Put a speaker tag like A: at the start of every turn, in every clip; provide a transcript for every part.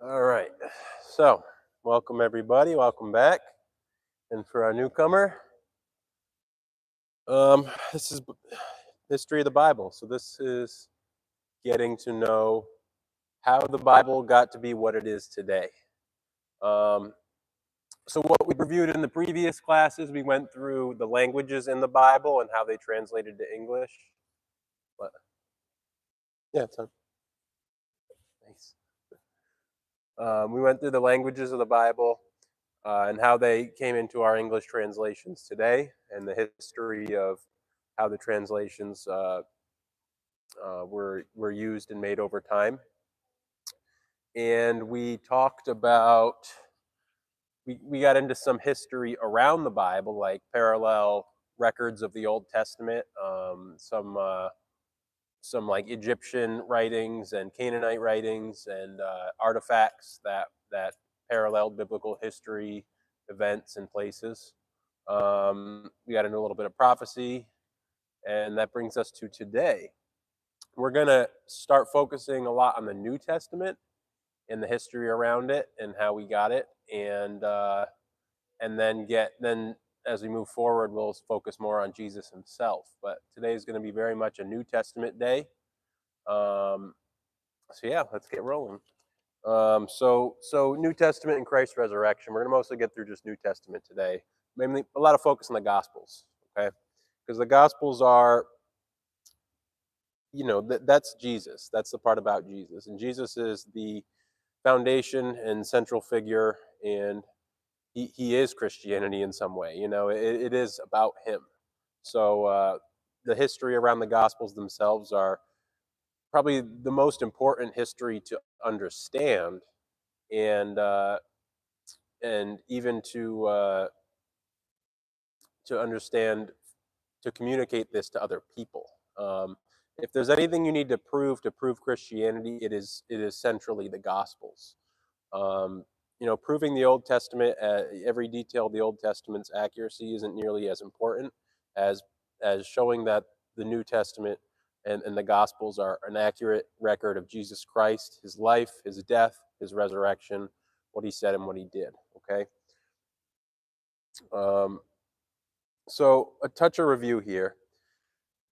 A: All right, so welcome everybody, welcome back. And for our newcomer, this is history of the Bible. So this is getting to know how the Bible got to be what it is today. So what we reviewed in the previous classes, we went through the languages in the Bible and how they translated to English. What? Yeah, it's on. Nice. We went through the languages of the Bible and how they came into our English translations today, and the history of how the translations were used and made over time. And we talked about we got into some history around the Bible, like parallel records of the Old Testament, some like Egyptian writings and Canaanite writings and artifacts that paralleled biblical history, events, and places. We got into a little bit of prophecy, and that brings us to today. We're gonna start focusing a lot on the New Testament and the history around it and how we got it, and then as we move forward, we'll focus more on Jesus himself. But today is going to be very much a New Testament day. So yeah, let's get rolling. So New Testament and Christ's resurrection. We're going to mostly get through just New Testament today. Mainly a lot of focus on the Gospels, okay? Because the Gospels are, that's Jesus. That's the part about Jesus, and Jesus is the foundation and central figure, and he is Christianity in some way. It is about him. So the history around the Gospels themselves are probably the most important history to understand, and even to understand, to communicate this to other people. If there's anything you need to prove Christianity, it is centrally the Gospels. Proving the Old Testament, every detail of the Old Testament's accuracy isn't nearly as important as showing that the New Testament and the Gospels are an accurate record of Jesus Christ, his life, his death, his resurrection, what he said and what he did. Okay. So a touch of review here.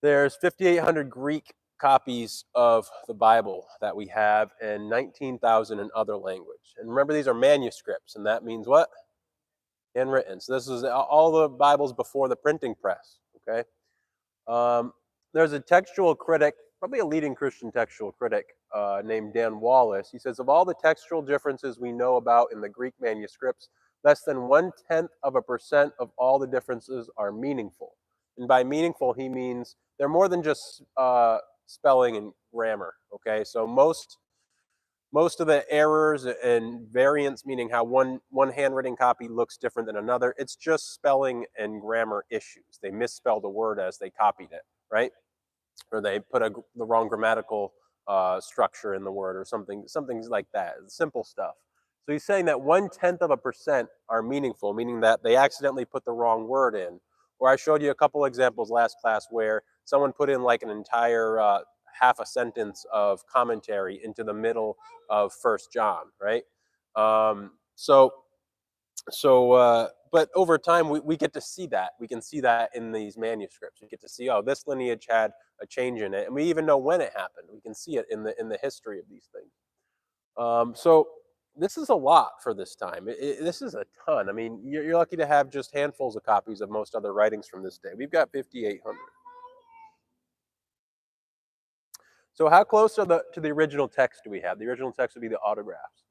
A: There's 5,800 Greek copies of the Bible that we have, and 19,000 in other language. And remember, these are manuscripts, and that means what? Handwritten. So this is all the Bibles before the printing press. Okay. There's a textual critic, probably a leading Christian textual critic, named Dan Wallace. He says, of all the textual differences we know about in the Greek manuscripts, less than 0.1% of all the differences are meaningful. And by meaningful, he means they're more than just spelling and grammar. Okay, so most of the errors and variants, meaning how one handwritten copy looks different than another, it's just spelling and grammar issues. They misspelled a word as they copied it, right? Or they put the wrong grammatical structure in the word, or something like that. Simple stuff. So he's saying that 0.1% are meaningful, meaning that they accidentally put the wrong word in. Or I showed you a couple examples last class where someone put in like an entire half a sentence of commentary into the middle of 1 John, right? But over time, we get to see that. We can see that in these manuscripts. We get to see, oh, this lineage had a change in it, and we even know when it happened. We can see it in the history of these things. So this is a lot for this time. This is a ton. I mean, you're lucky to have just handfuls of copies of most other writings from this day. We've got 5,800. So how close to the original text do we have? The original text would be the autographs.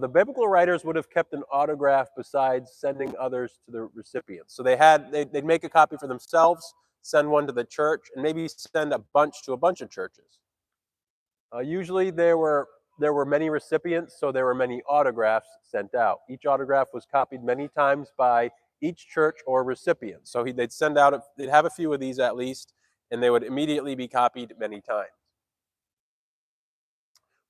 A: The biblical writers would have kept an autograph besides sending others to the recipients. So they'd make a copy for themselves, send one to the church, and maybe send a bunch to a bunch of churches. Usually there were many recipients, so there were many autographs sent out. Each autograph was copied many times by each church or recipient. So they'd send out, they'd have a few of these at least, and they would immediately be copied many times.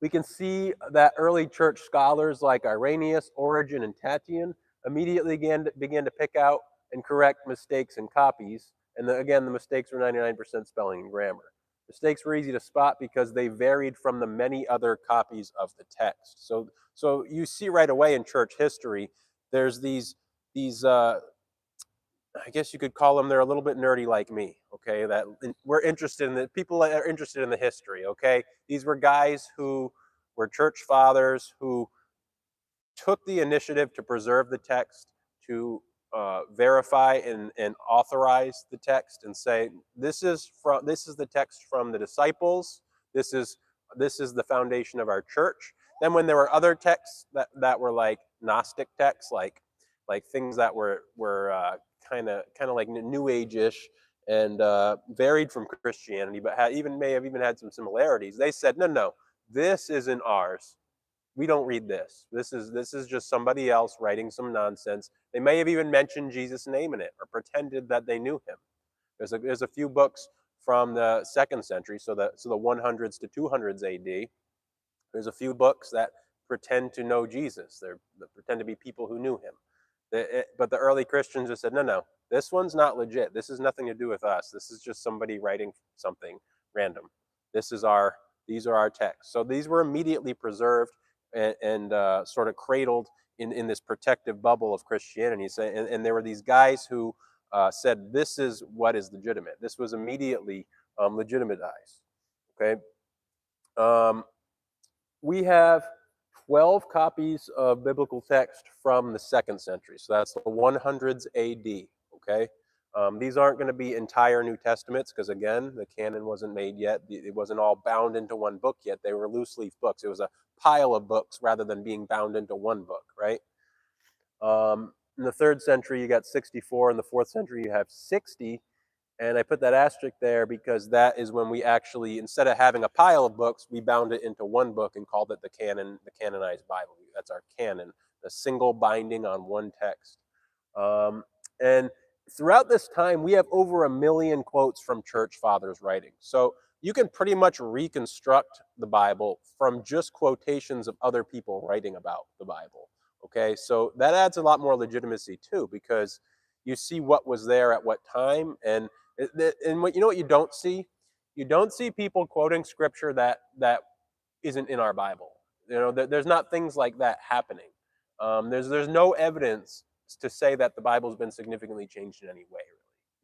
A: We can see that early church scholars like Irenaeus, Origen, and Tatian immediately began to pick out and correct mistakes in copies. And again, the mistakes were 99% spelling and grammar. Mistakes were easy to spot because they varied from the many other copies of the text. So you see right away in church history, there's these I guess you could call them, they're a little bit nerdy like me, okay? That we're interested in the people that are interested in the history, okay? These were guys who were church fathers who took the initiative to preserve the text, to verify and authorize the text, and say this is the text from the disciples. This is the foundation of our church. Then when there were other texts that were like Gnostic texts, like things that were kind of like New Age-ish and varied from Christianity, but may have even had some similarities. They said, no, this isn't ours. We don't read this. This is just somebody else writing some nonsense. They may have even mentioned Jesus' name in it or pretended that they knew him. There's a few books from the 2nd century, so the 100s to 200s AD. There's a few books that pretend to know Jesus. They pretend to be people who knew him. But the early Christians just said, no, this one's not legit. This has nothing to do with us. This is just somebody writing something random. These are our texts. So these were immediately preserved and sort of cradled in this protective bubble of Christianity. And there were these guys who said, this is what is legitimate. This was immediately legitimatized. Okay. We have 12 copies of biblical text from the 2nd century. So that's the 100s AD. Okay. These aren't going to be entire New Testaments because, again, the canon wasn't made yet. It wasn't all bound into one book yet. They were loose leaf books. It was a pile of books rather than being bound into one book, right? In the 3rd century, you got 64. In the 4th century, you have 60. And I put that asterisk there because that is when we actually, instead of having a pile of books, we bound it into one book and called it the canonized Bible. That's our canon, the single binding on one text. And throughout this time, we have over 1 million quotes from church fathers' writings. So you can pretty much reconstruct the Bible from just quotations of other people writing about the Bible. Okay, so that adds a lot more legitimacy too, because you see what was there at what time, and what you don't see? You don't see people quoting scripture that isn't in our Bible. There's not things like that happening. There's no evidence to say that the Bible's been significantly changed in any way,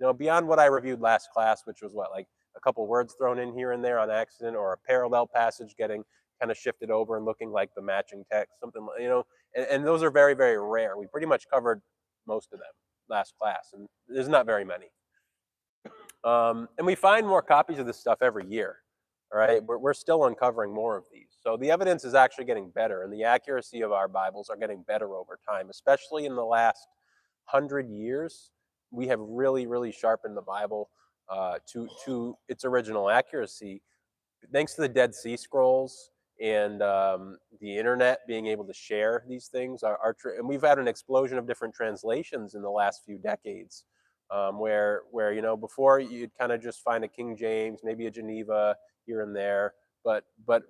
A: really. Beyond what I reviewed last class, which was like a couple words thrown in here and there on accident, or a parallel passage getting kind of shifted over and looking like the matching text, something, and those are very, very rare. We pretty much covered most of them last class, and there's not very many. And we find more copies of this stuff every year. All right, we're still uncovering more of these. So the evidence is actually getting better, and the accuracy of our Bibles are getting better over time, especially in the last 100 years. We have really, really sharpened the Bible to its original accuracy, thanks to the Dead Sea Scrolls and the internet being able to share these things. And we've had an explosion of different translations in the last few decades. Where before you'd kind of just find a King James, maybe a Geneva here and there, but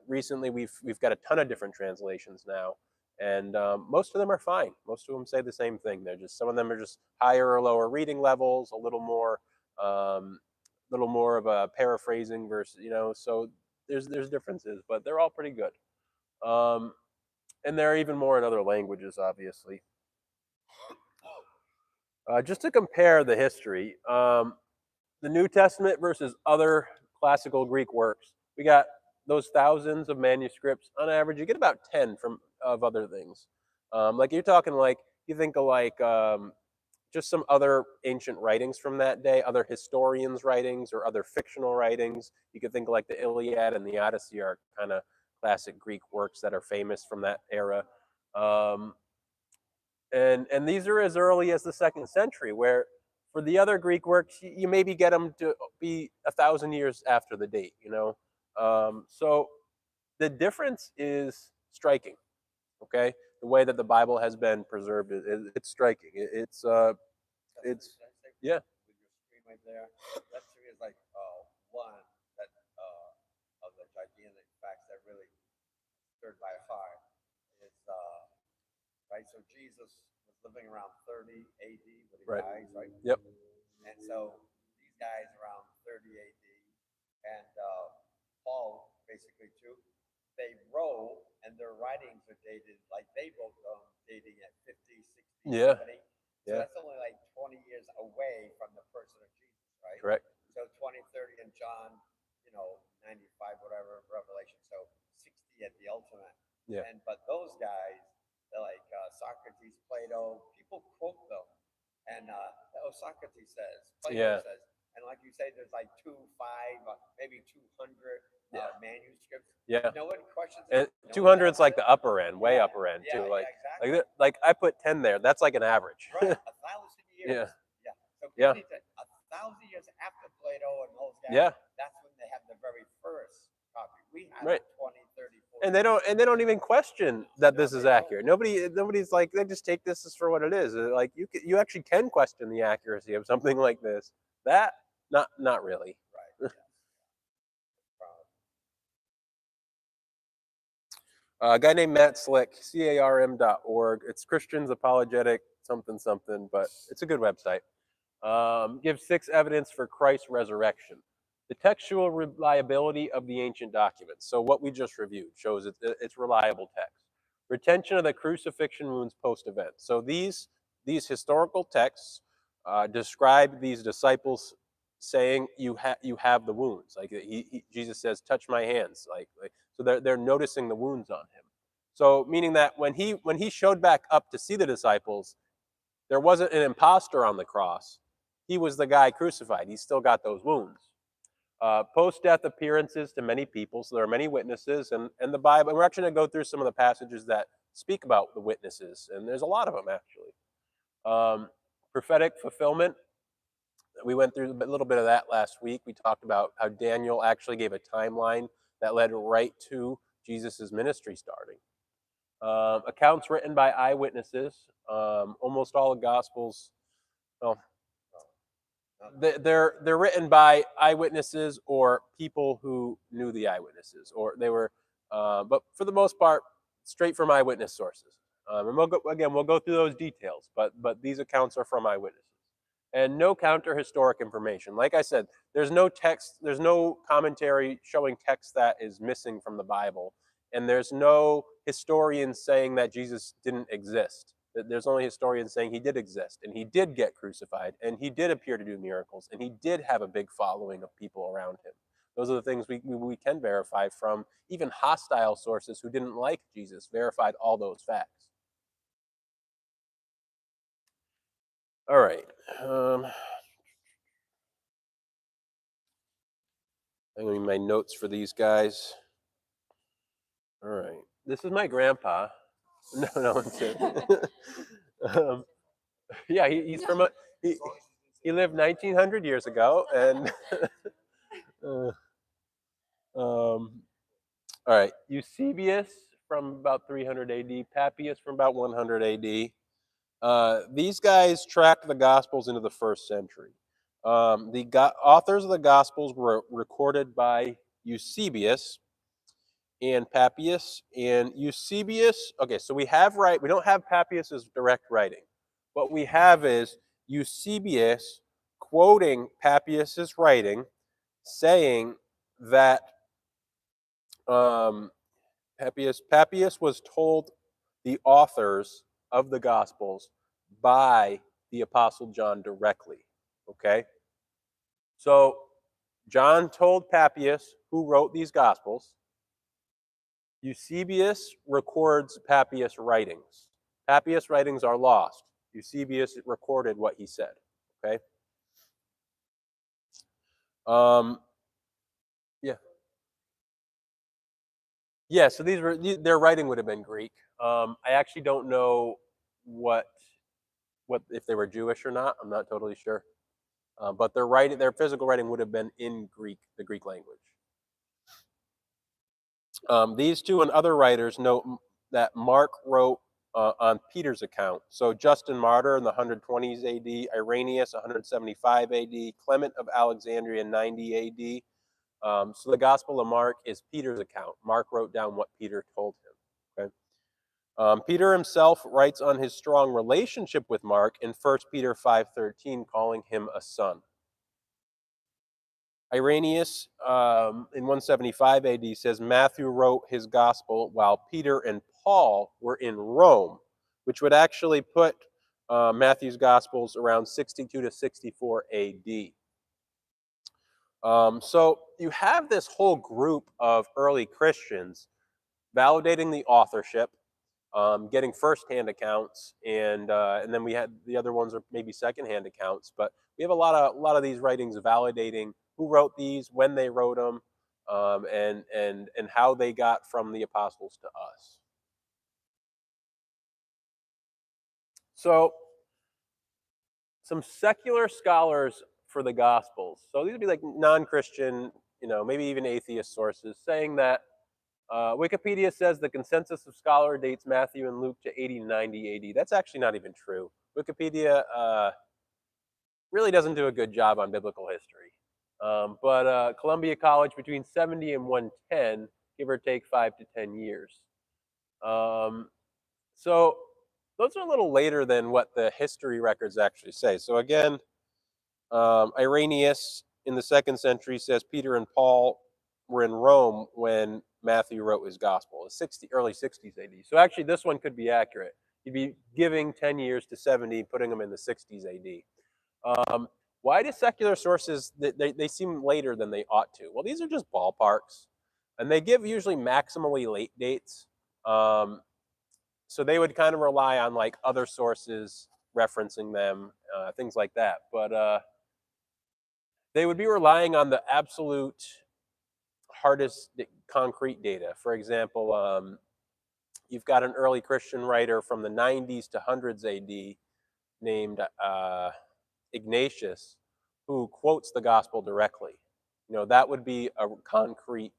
A: recently we've got a ton of different translations now, and most of them are fine. Most of them say the same thing. Some of them are just higher or lower reading levels, a little more of a paraphrasing versus, so there's differences, but they're all pretty good. And there are even more in other languages, obviously. Just to compare the history, the New Testament versus other classical Greek works, we got those thousands of manuscripts. On average, you get about 10 of other things. Like you're talking, like you think of like just some other ancient writings from that day, other historians' writings or other fictional writings. You could think of like the Iliad and the Odyssey are kind of classic Greek works that are famous from that era. And these are as early as the 2nd century, where for the other Greek works, you maybe get them to be 1,000 years after the date, So the difference is striking, okay? The way that the Bible has been preserved, it's striking. Yeah.
B: right there. That to me is like one that of the gigantic facts that really stirred my heart is right. So Jesus was living around 30 A.D. when he
A: Right.
B: dies, right?
A: Yep.
B: And so these guys around 30 A.D. and Paul basically too, they wrote and their writings are dated like they wrote them dating at 50, 60,
A: Yeah.
B: 70. So
A: Yeah.
B: that's only like 20 years away from the person of Jesus, right?
A: Correct.
B: So 20, 30 in John, 95, whatever, Revelation. So 60 at the ultimate.
A: Yeah.
B: But those guys, they're like Socrates, Plato, people quote them. And Socrates says, Plato
A: Yeah.
B: says, and like you say, there's like 5, maybe 200 manuscripts.
A: Yeah.
B: No one questions
A: And
B: it. No
A: 200 is like the upper end, way
B: Yeah.
A: upper end
B: Yeah,
A: too.
B: yeah, exactly.
A: Like I put 10 there. That's like an average.
B: Right, 1,000 years.
A: Yeah.
B: Yeah. So
A: Yeah.
B: people need to, 1,000 years after Plato and those guys,
A: Yeah.
B: that's when they have the very first copy. We have
A: Right.
B: 20, 30, 40.
A: And they don't even question that this
B: No,
A: is
B: they don't.
A: accurate. Nobody's like, they just take this as for what it is. Like you actually can question the accuracy of something like this. That not really.
B: Right. Yes.
A: A guy named Matt Slick, carm.org. It's Christians Apologetic something something, but it's a good website. Gives 6 evidence for Christ's resurrection. The textual reliability of the ancient documents. So what we just reviewed shows it's reliable text. Retention of the crucifixion wounds post-event. So these historical texts describe these disciples saying you have the wounds. Like Jesus says, "Touch my hands." So they're noticing the wounds on him. So meaning that when he showed back up to see the disciples, there wasn't an imposter on the cross. He was the guy crucified. He still got those wounds. Post-death appearances to many people. So there are many witnesses, and the Bible. And we're actually going to go through some of the passages that speak about the witnesses, and there's a lot of them actually. Prophetic fulfillment. We went through a little bit of that last week. We talked about how Daniel actually gave a timeline that led right to Jesus' ministry starting. Accounts written by eyewitnesses. Almost all the Gospels, well, they're written by eyewitnesses or people who knew the eyewitnesses, or they were, but for the most part, straight from eyewitness sources. And we'll go through those details, but these accounts are from eyewitnesses. And no counter historic information. Like I said, there's no text, there's no commentary showing text that is missing from the Bible, and there's no historians saying that Jesus didn't exist. There's only historians saying he did exist, and he did get crucified, and he did appear to do miracles, and he did have a big following of people around him. Those are the things we can verify from even hostile sources who didn't like Jesus, verified all those facts. All right. I'm going to need my notes for these guys. All right. This is my grandpa. No one said. Yeah, he's from he lived 1900 years ago, and all right, Eusebius from about 300 AD, Papias from about 100 AD. These guys tracked the Gospels into the 1st century. The authors of the Gospels were recorded by Eusebius and Papias. And Eusebius, okay, so we don't have Papias's direct writing. What we have is Eusebius quoting Papias's writing, saying that Papias was told the authors of the Gospels by the Apostle John directly. Okay? So John told Papias who wrote these Gospels. Eusebius records Papias' writings. Papias' writings are lost. Eusebius recorded what he said. Okay? Yeah. Yeah, so their writing would have been Greek. I actually don't know what if they were Jewish or not. I'm not totally sure. But their physical writing would have been in Greek, the Greek language. These two and other writers note that Mark wrote on Peter's account. So Justin Martyr in the 120s AD, Irenaeus 175 AD, Clement of Alexandria 90 AD. So the Gospel of Mark is Peter's account. Mark wrote down what Peter told him. Okay. Peter himself writes on his strong relationship with Mark in 1 Peter 5:13, calling him a son. Irenaeus in 175 AD says Matthew wrote his gospel while Peter and Paul were in Rome, which would actually put Matthew's gospels around 62 to 64 AD. So you have this whole group of early Christians validating the authorship, getting first-hand accounts, and then we had the other ones are maybe second-hand accounts. But we have a lot of these writings validating who wrote these, when they wrote them, and how they got from the apostles to us. So some secular scholars for the Gospels. So these would be like non-Christian, maybe even atheist sources, saying that Wikipedia says the consensus of scholar dates Matthew and Luke to 80 to 90 AD. That's actually not even true. Wikipedia really doesn't do a good job on biblical history. But Columbia College between 70 and 110, give or take 5 to 10 years. So those are a little later than what the history records actually say. So again, Irenaeus in the 2nd century says Peter and Paul were in Rome when Matthew wrote his gospel, early 60s AD. So actually this one could be accurate. You'd be giving 10 years to 70, putting them in the 60s AD. Why do secular sources, they seem later than they ought to? Well, these are just ballparks, and they give usually maximally late dates. So they would kind of rely on like other sources referencing them, things like that. But they would be relying on the absolute hardest concrete data. For example, you've got an early Christian writer from the 90s to 100s AD named Ignatius, who quotes the gospel directly. That would be a concrete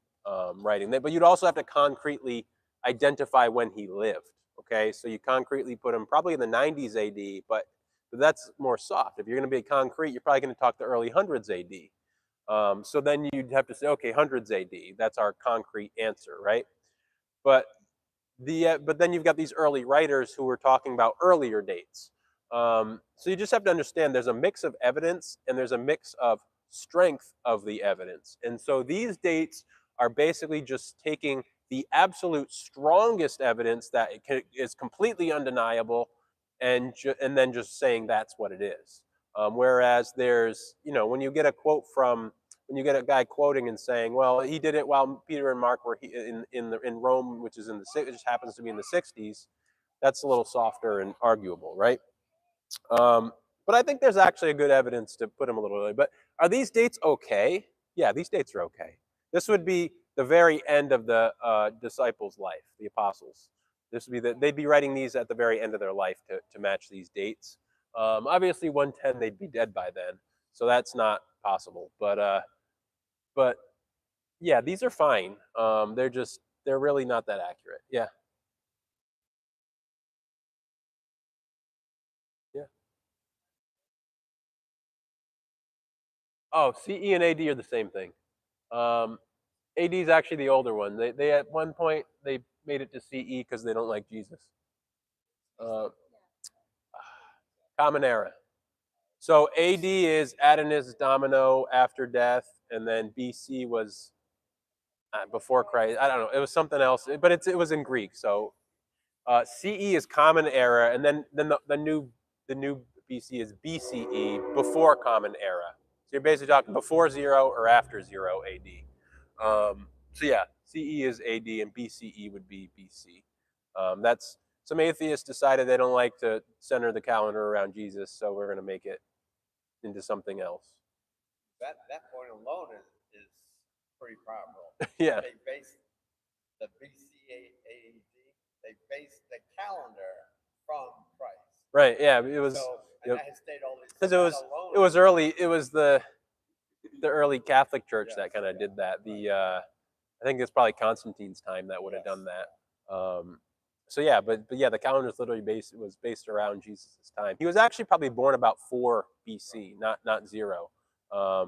A: writing. But you'd also have to concretely identify when he lived. Okay, so you concretely put him probably in the 90s AD, but that's more soft. If you're going to be concrete, you're probably going to talk the early 100s AD. So then you'd have to say, okay, 100s AD. That's our concrete answer, right? But then you've got these early writers who were talking about earlier dates. So you just have to understand there's a mix of evidence and there's a mix of strength of the evidence. And so these dates are basically just taking the absolute strongest evidence that is completely undeniable and then just saying that's what it is. Whereas there's, when you get a quote when you get a guy quoting and saying, well, he did it while Peter and Mark were in Rome, which is it just happens to be in the 60s, that's a little softer and arguable, right? But I think there's actually a good evidence to put him a little early. But are these dates okay? Yeah, these dates are okay. This would be the very end of the disciples' life, the apostles. This would be they'd be writing these at the very end of their life to match these dates. Obviously, 110 they'd be dead by then, so that's not possible. But yeah, these are fine. They're really not that accurate. Yeah. Yeah. Oh, CE and AD are the same thing. AD is actually the older one. They at one point they made it to CE because they don't like Jesus. Uh, Common Era. So AD is Adonais Domino after death, and then BC was before Christ. I don't know. It was something else, but it was in Greek. So CE is Common Era, and then the new BC is BCE, before Common Era. So you're basically talking before 0 or after 0 AD. So yeah, CE is AD and BCE would be BC. That's some atheists decided they don't like to center the calendar around Jesus, so we're going to make it into something else.
B: That point alone is pretty powerful.
A: Yeah.
B: They base the BCAAD. They base the calendar from Christ.
A: Right. Yeah. It was.
B: So, and
A: yep.
B: that has stayed always.
A: Because it was early. It was the early Catholic Church that kind of did that. I think it's probably Constantine's time that would have done that. So yeah, but yeah, the calendar is literally was based around Jesus' time. He was actually probably born about 4 BC, not 0,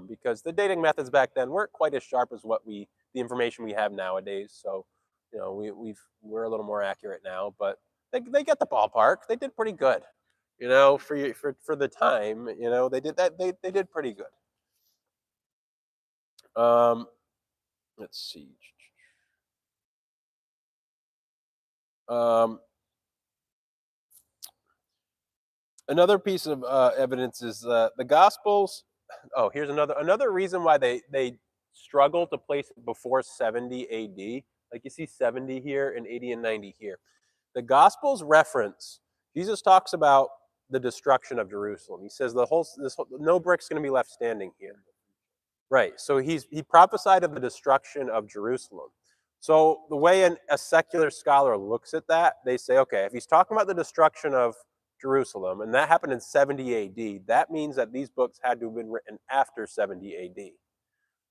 A: because the dating methods back then weren't quite as sharp as the information we have nowadays. So, we're a little more accurate now, but they get the ballpark. They did pretty good, for the time. They did that. They did pretty good. Let's see. Um, Another piece of evidence is the Gospels. Oh, here's another reason why they struggle to place it before 70 AD. Like you see 70 here and 80 and 90 here. The Gospels reference Jesus talks about the destruction of Jerusalem. He says no brick's going to be left standing here. Right. So he prophesied of the destruction of Jerusalem. So the way a secular scholar looks at that, they say, okay, if he's talking about the destruction of Jerusalem, and that happened in 70 AD, that means that these books had to have been written after 70 AD.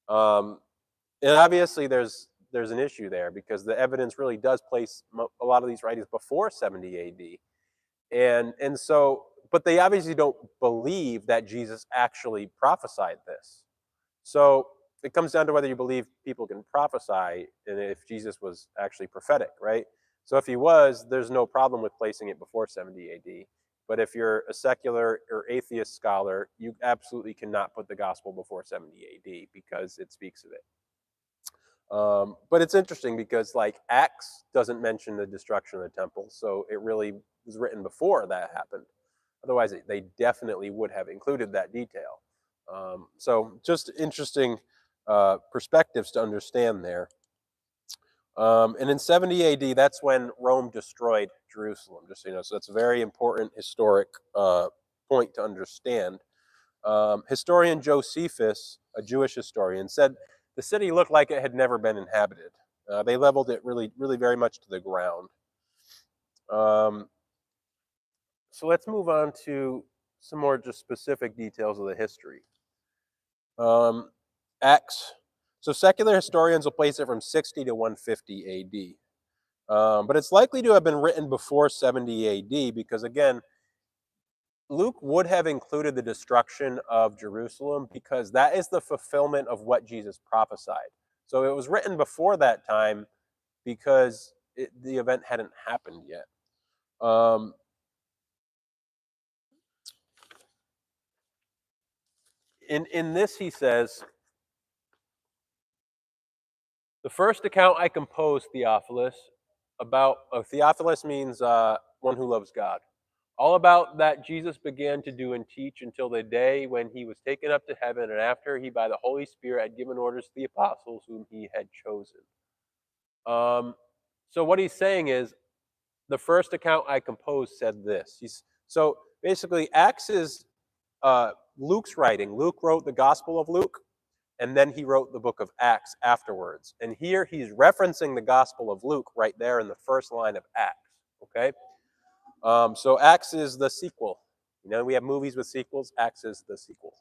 A: And obviously there's an issue there because the evidence really does place a lot of these writings before 70 AD. And so, but they obviously don't believe that Jesus actually prophesied this. So it comes down to whether you believe people can prophesy and if Jesus was actually prophetic, right? So if he was, there's no problem with placing it before 70 AD. But if you're a secular or atheist scholar, you absolutely cannot put the gospel before 70 AD because it speaks of it. But it's interesting because like Acts doesn't mention the destruction of the temple, so it really was written before that happened. Otherwise, they definitely would have included that detail. So just interesting perspectives to understand there. And in 70 AD, that's when Rome destroyed Jerusalem, just so you know. So that's a very important historic point to understand. Historian Josephus, a Jewish historian, said the city looked like it had never been inhabited. They leveled it really, really very much to the ground. So let's move on to some more just specific details of the history. Acts. So secular historians will place it from 60 to 150 AD. But it's likely to have been written before 70 AD because, again, Luke would have included the destruction of Jerusalem because that is the fulfillment of what Jesus prophesied. So it was written before that time because the event hadn't happened yet. In this, he says, the first account I composed, Theophilus, Theophilus means one who loves God. All about that Jesus began to do and teach until the day when he was taken up to heaven, and after he, by the Holy Spirit, had given orders to the apostles whom he had chosen. So what he's saying is, the first account I composed said this. So basically, Acts is Luke's writing. Luke wrote the Gospel of Luke, and then he wrote the book of Acts afterwards. And here he's referencing the Gospel of Luke right there in the first line of Acts. Okay? So Acts is the sequel. We have movies with sequels. Acts is the sequel.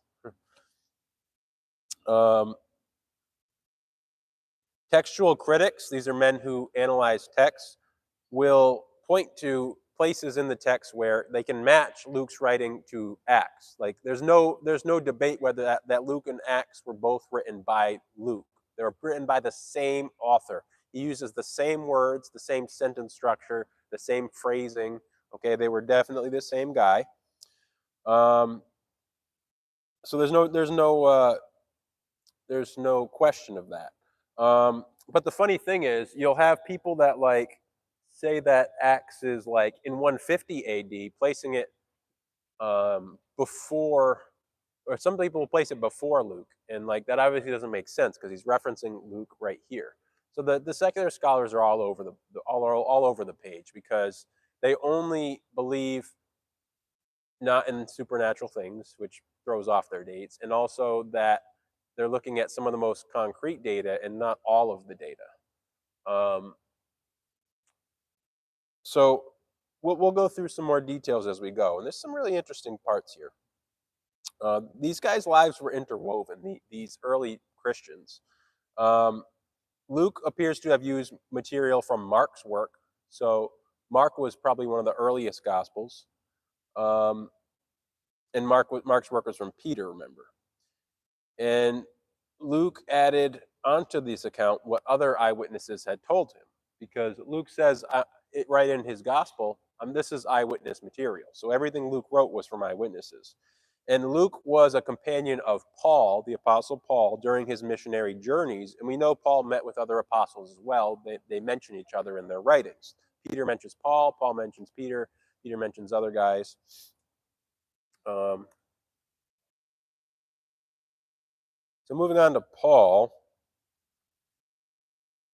A: Textual critics, these are men who analyze texts, will point to places in the text where they can match Luke's writing to Acts. Like there's no debate whether that Luke and Acts were both written by Luke. They were written by the same author. He uses the same words, the same sentence structure, the same phrasing. Okay, they were definitely the same guy. So there's no question of that. But the funny thing is, you'll have people that like say that Acts is like in 150 AD, placing it before, or some people will place it before Luke, and like that obviously doesn't make sense because he's referencing Luke right here. So the secular scholars are all over all over the page because they only believe not in supernatural things, which throws off their dates, and also that they're looking at some of the most concrete data and not all of the data. So we'll go through some more details as we go, and there's some really interesting parts here. These guys' lives were interwoven, these early Christians. Luke appears to have used material from Mark's work. So Mark was probably one of the earliest Gospels. And Mark's work was from Peter, remember. And Luke added onto this account what other eyewitnesses had told him, because Luke says right in his gospel, this is eyewitness material. So everything Luke wrote was from eyewitnesses. And Luke was a companion of Paul, the Apostle Paul, during his missionary journeys. And we know Paul met with other apostles as well. They mention each other in their writings. Peter mentions Paul, Paul mentions Peter, Peter mentions other guys. So moving on to Paul.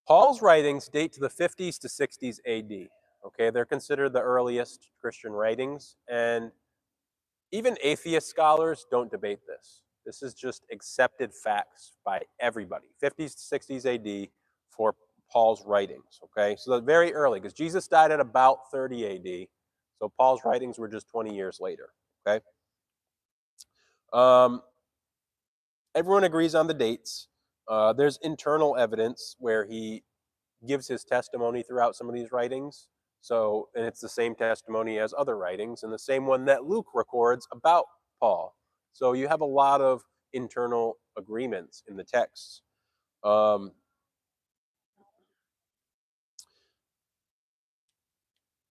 A: Paul's writings date to the 50s to 60s AD. Okay, they're considered the earliest Christian writings, and even atheist scholars don't debate this. This is just accepted facts by everybody. 50s to 60s AD for Paul's writings. Okay, so they're very early because Jesus died at about 30 AD. So Paul's writings were just 20 years later. Okay. Everyone agrees on the dates. There's internal evidence where he gives his testimony throughout some of these writings. So, and it's the same testimony as other writings, and the same one that Luke records about Paul. So you have a lot of internal agreements in the texts. And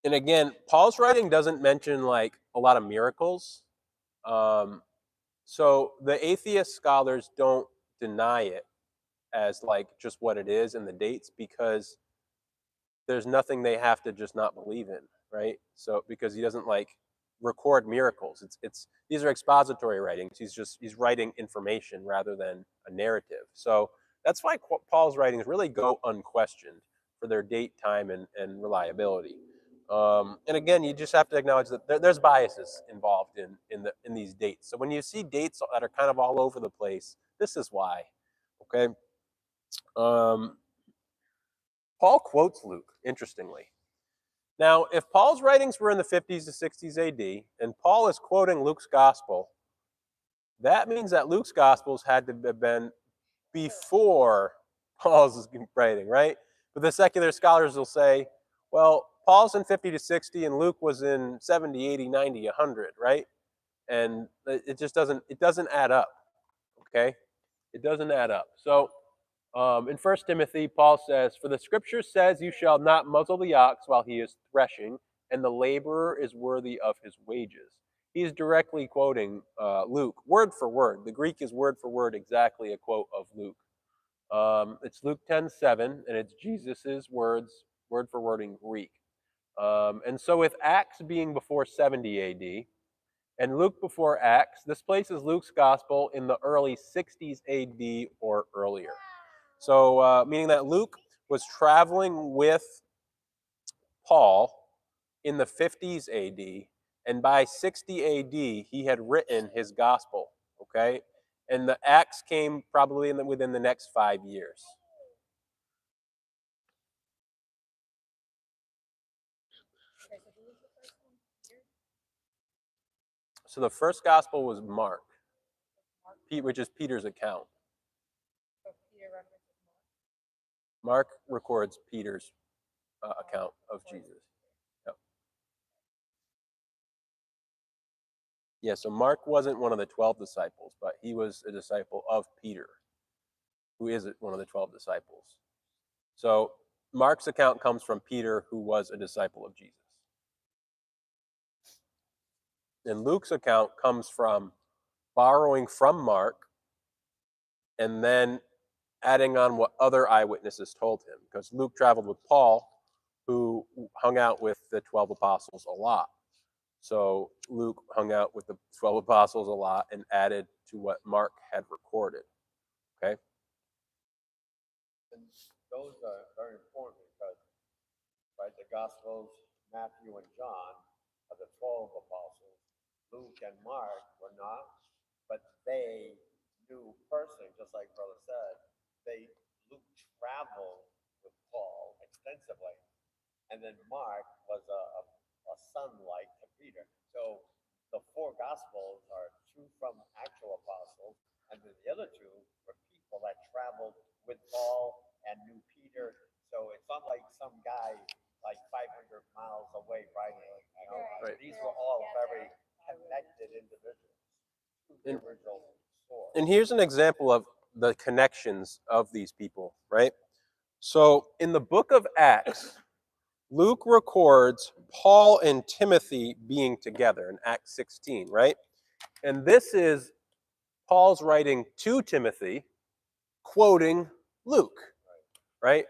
A: again, Paul's writing doesn't mention like a lot of miracles. So the atheist scholars don't deny it as like just what it is and the dates, because there's nothing they have to just not believe in, right? So because he doesn't like record miracles. It's these are expository writings. He's writing information rather than a narrative. So that's why Paul's writings really go unquestioned for their date, time, and reliability. And again, you just have to acknowledge that there's biases involved in these dates. So when you see dates that are kind of all over the place, this is why. Okay. Paul quotes Luke, interestingly. Now, if Paul's writings were in the 50s to 60s AD, and Paul is quoting Luke's gospel, that means that Luke's gospels had to have been before Paul's writing, right? But the secular scholars will say, well, Paul's in 50 to 60 and Luke was in 70, 80, 90, 100, right? And it just doesn't add up, okay? It doesn't add up. So in 1 Timothy, Paul says, "For the scripture says, you shall not muzzle the ox while he is threshing, and the laborer is worthy of his wages." He's directly quoting Luke, word for word. The Greek is word for word, exactly a quote of Luke. It's Luke 10:7, and it's Jesus's words, word for word in Greek. And so with Acts being before 70 AD, and Luke before Acts, this places Luke's gospel in the early 60s AD or earlier. So, meaning that Luke was traveling with Paul in the 50s AD, and by 60 AD, he had written his gospel, okay? And the Acts came probably within the next 5 years. So the first gospel was Mark, which is Peter's account. Mark records Peter's account of Jesus. Yep. Yeah, so Mark wasn't one of the 12 disciples, but he was a disciple of Peter, who is one of the 12 disciples. So Mark's account comes from Peter, who was a disciple of Jesus. And Luke's account comes from borrowing from Mark and then adding on what other eyewitnesses told him, because Luke traveled with Paul, who hung out with the 12 apostles a lot. So Luke hung out with the 12 apostles a lot and added to what Mark had recorded. Okay?
B: And those are very important because, right, the Gospels, Matthew and John, are the 12 apostles. Luke and Mark were not, but they knew personally, just like Brother said, Luke traveled with Paul extensively, and then Mark was a son-like to Peter. So the four Gospels are two from actual apostles, and then the other two were people that traveled with Paul and knew Peter. So it's not like some guy like 500 miles
A: And here's an example of the connections of these people, right? So in the book of Acts, Luke records Paul and Timothy being together in Acts 16, right? And this is Paul's writing to Timothy, quoting Luke, right?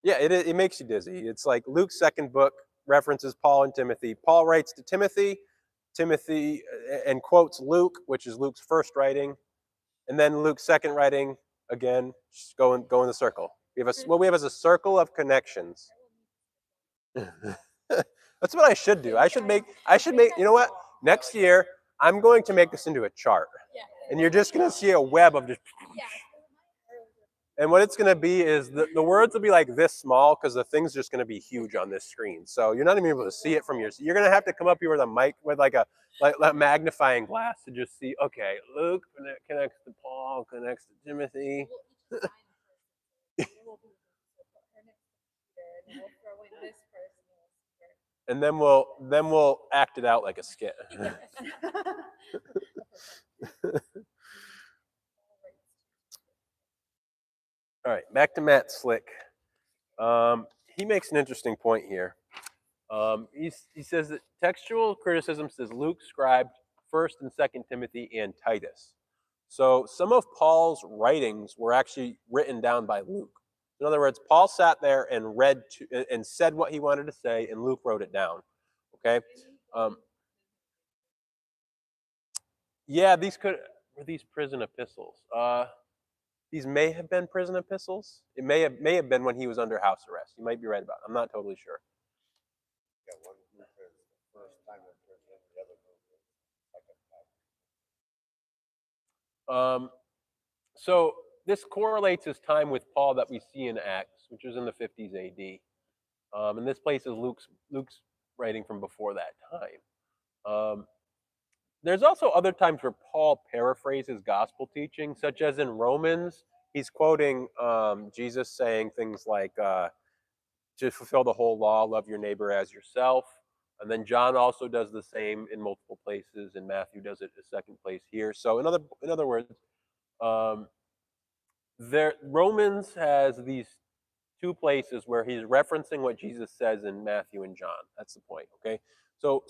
A: Yeah, it makes you dizzy. It's like Luke's second book references Paul and Timothy. Paul writes to Timothy, Timothy and quotes Luke, which is Luke's first writing, and then Luke's second writing again, just go in the circle. What we have is a circle of connections. That's what I should do. I should make, you know what? Next year, I'm going to make this into a chart. And you're just going to see a web of just. And what it's going to be is the words will be like this small because the thing's just going to be huge on this screen. So you're not even able to see it from your. You're going to have to come up here with a mic with like a magnifying glass to just see. Okay, Luke connects to Paul, connects to Timothy. And then we'll act it out like a skit. All right, back to Matt Slick. He makes an interesting point here. He says that textual criticism says Luke scribed 1st and 2nd Timothy and Titus. So some of Paul's writings were actually written down by Luke. In other words, Paul sat there and read and said what he wanted to say, and Luke wrote it down. Okay. Yeah, were these prison epistles. These may have been prison epistles. It may have been when he was under house arrest. You might be right about it. I'm not totally sure.
B: Yeah, one group is the first time in prison, the other group is second time.
A: So this correlates his time with Paul that we see in Acts, which was in the 50s AD. And this place is Luke's writing from before that time. There's also other times where Paul paraphrases gospel teaching, such as in Romans. He's quoting Jesus saying things like, to fulfill the whole law, love your neighbor as yourself. And then John also does the same in multiple places, and Matthew does it a second place here. So in other words, Romans has these two places where he's referencing what Jesus says in Matthew and John. That's the point, okay? So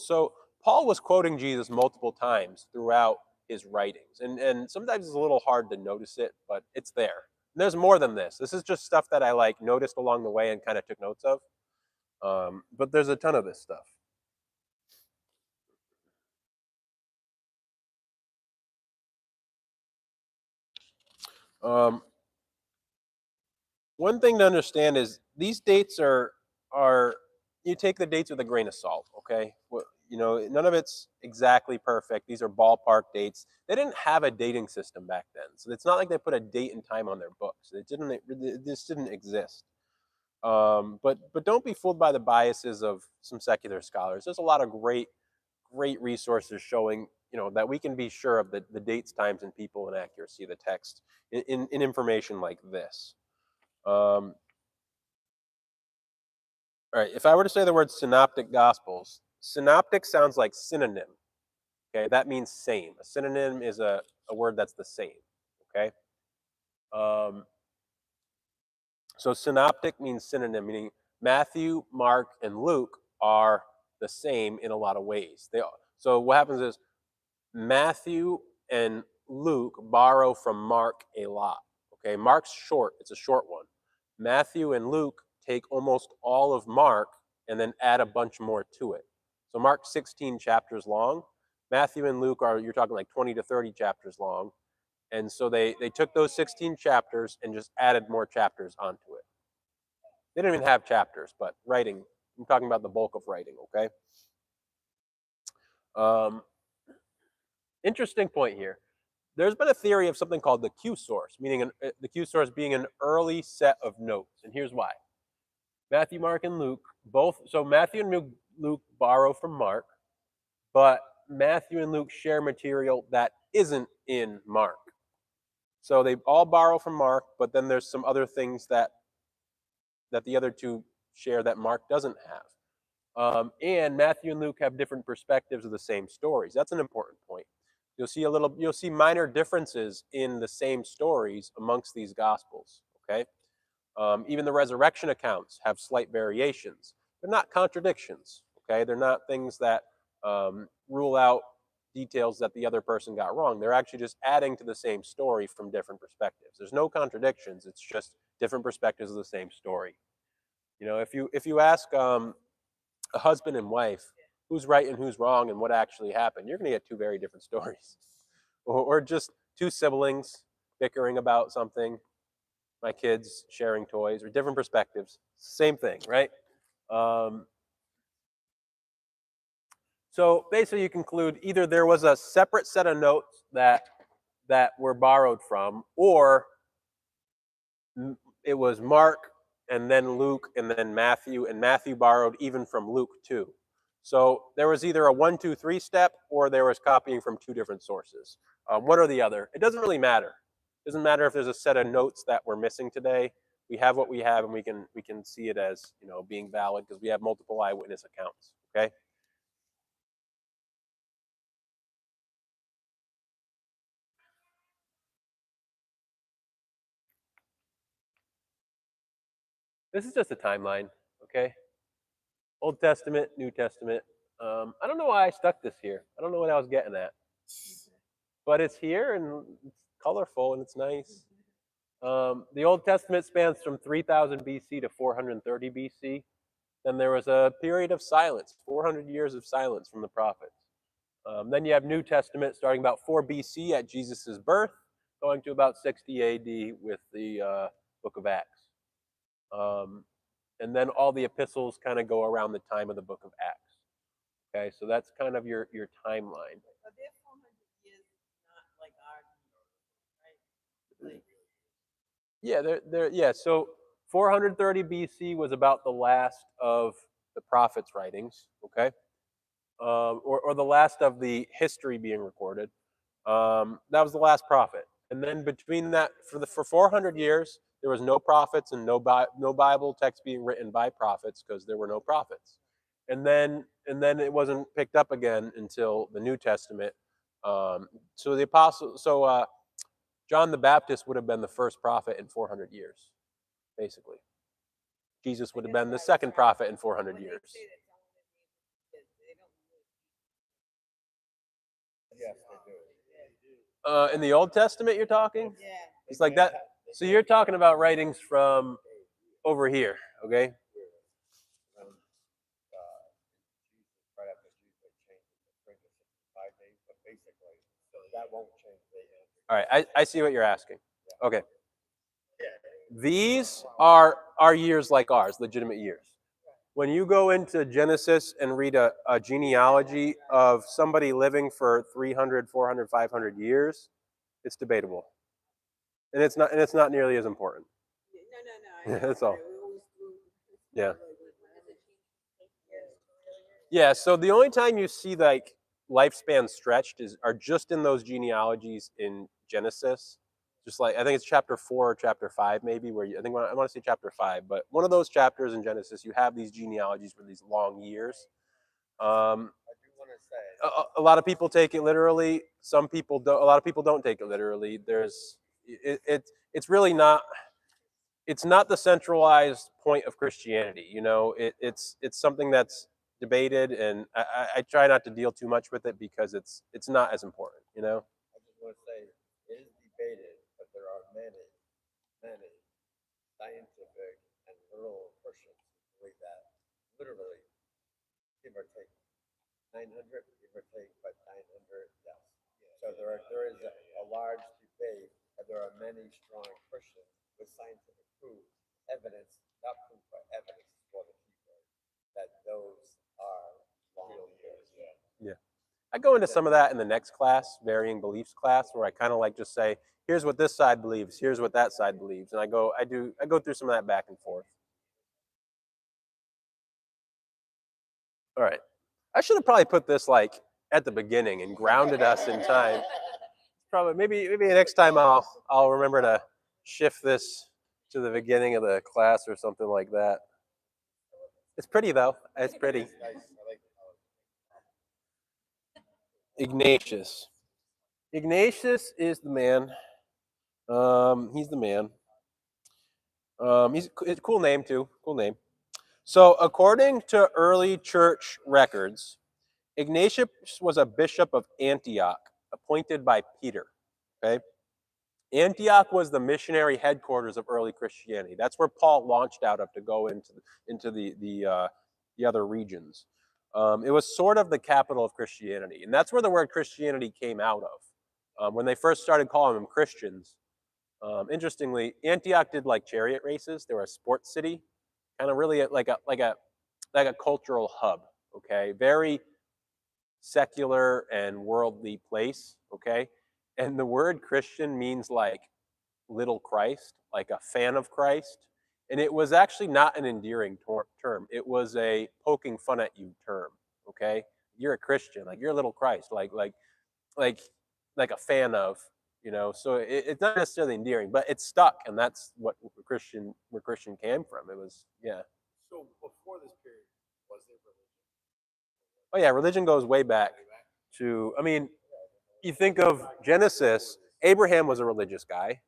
A: Paul was quoting Jesus multiple times throughout his writings. And sometimes it's a little hard to notice it, but it's there. And there's more than this. This is just stuff that I noticed along the way and kind of took notes of. But there's a ton of this stuff. One thing to understand is these dates are you take the dates with a grain of salt, okay? None of it's exactly perfect. These are ballpark dates. They didn't have a dating system back then, so it's not like they put a date and time on their books. This didn't exist. But don't be fooled by the biases of some secular scholars. There's a lot of great resources showing that we can be sure of the dates, times, and people and accuracy of the text in information like this. All right, if I were to say the word synoptic gospels, synoptic sounds like synonym. Okay, that means same. A synonym is a word that's the same. Okay. So synoptic means synonym, meaning Matthew, Mark, and Luke are the same in a lot of ways. So what happens is Matthew and Luke borrow from Mark a lot. Okay, Mark's short, it's a short one. Matthew and Luke take almost all of Mark and then add a bunch more to it. So Mark's 16 chapters long. Matthew and Luke you're talking like 20 to 30 chapters long. And so they took those 16 chapters and just added more chapters onto it. They didn't even have chapters, but writing, I'm talking about the bulk of writing, okay? Interesting point here. There's been a theory of something called the Q source, meaning the Q source being an early set of notes. And here's why. Matthew, Mark, and Luke so Matthew and Luke borrow from Mark, but Matthew and Luke share material that isn't in Mark. So they all borrow from Mark, but then there's some other things that the other two share that Mark doesn't have. And Matthew and Luke have different perspectives of the same stories. That's an important point. You'll see minor differences in the same stories amongst these gospels. Okay, even the resurrection accounts have slight variations. They're not contradictions. Okay, they're not things that rule out details that the other person got wrong. They're actually just adding to the same story from different perspectives. There's no contradictions. It's just different perspectives of the same story. You know, if you ask a husband and wife who's right and who's wrong and what actually happened, you're going to get two very different stories, or just two siblings bickering about something. My kids sharing toys, or different perspectives. Same thing, right? So basically, you conclude either there was a separate set of notes that were borrowed from, or it was Mark and then Luke and then Matthew, and Matthew borrowed even from Luke too. So there was either a 1, 2, 3 step, or there was copying from two different sources. One or the other. It doesn't really matter. It doesn't matter if there's a set of notes that we're missing today. We have what we have, and we can see it as, you know, being valid because we have multiple eyewitness accounts. Okay. This is just a timeline. Okay. Old Testament, New Testament. I don't know why I stuck this here. I don't know what I was getting at, but it's here and it's colorful and it's nice. The Old Testament spans from 3000 BC to 430 BC. Then there was a period of silence, 400 years of silence from the prophets. Then you have New Testament starting about 4 BC at Jesus' birth, going to about 60 AD with the book of Acts. And then all the epistles kind of go around the time of the book of Acts. Okay, so that's kind of your timeline.
C: But their 400 years not like our, right? Like,
A: Yeah. So 430 BC was about the last of the prophets' writings. Okay, or the last of the history being recorded. That was the last prophet, and then between that, for 400 years, there was no prophets and no Bible text being written by prophets because there were no prophets, and then it wasn't picked up again until the New Testament. So the apostle, John the Baptist would have been the first prophet in 400 years, basically. Jesus would have been the second prophet in 400
C: when they
A: years.
C: say that someone is named Jesus, they don't really.
B: Yes, they do.
A: In the Old Testament, you're talking?
C: Yeah.
A: It's like that. So you're talking about writings from over here, okay?
B: Right after Jesus, they changed it to bring the 65 days, but basically, so that won't change the answer.
A: All right, I see what you're asking. Okay. These are years like ours, legitimate years. When you go into Genesis and read a genealogy of somebody living for 300, 400, 500 years, it's debatable. And it's not nearly as important.
C: No.
A: That's all.
C: We always do.
A: Yeah. Yeah, so the only time you see like lifespan stretched are just in those genealogies in Genesis. Just like I think it's chapter 4 or chapter 5 maybe, where I want to say chapter 5, but one of those chapters in Genesis, you have these genealogies for these long years.
B: I do want to say
A: A lot of people take it literally. Some people don't. A lot of people don't take it literally. It's really not. It's not the centralized point of Christianity. You know, it's something that's debated, and I try not to deal too much with it because it's not as important. You know.
B: I just want to say it is debated, but there are many scientific and literal Christians who believe that literally, give or take 900, give or take, but 900, yes. So there is a large debate, and there are many strong Christians with scientific proof, evidence, not proof, but evidence for the keyword, that those are long years.
A: Yeah. I go into some of that in the next class, varying beliefs class, where I kind of like just say, here's what this side believes, here's what that side believes, and I go through some of that back and forth. All right. I should have probably put this like at the beginning and grounded us in time. Probably maybe next time I'll remember to shift this to the beginning of the class or something like that. It's pretty though. It's pretty.
B: Nice. I like
A: Ignatius. Ignatius is the man. He's the man. It's a cool name too. Cool name. So, according to early church records, Ignatius was a bishop of Antioch, appointed by Peter. Okay, Antioch was the missionary headquarters of early Christianity. That's where Paul launched out of to go into the other regions. It was sort of the capital of Christianity, and that's where the word Christianity came out of. When they first started calling them Christians, interestingly, Antioch did like chariot races. They were a sports city, kind of really like a cultural hub. Okay, very secular and worldly place. Okay, and the word Christian means like little Christ, like a fan of Christ. And it was actually not an endearing term. It was a poking fun at you term. Okay, you're a Christian, like you're a little Christ, like like a fan of, you know. So it's not necessarily endearing, but it stuck, and that's where Christian came from. It was, yeah.
D: So before this period, was there religion?
A: Oh yeah, religion goes way back to. I mean, you think of Genesis. Abraham was a religious guy,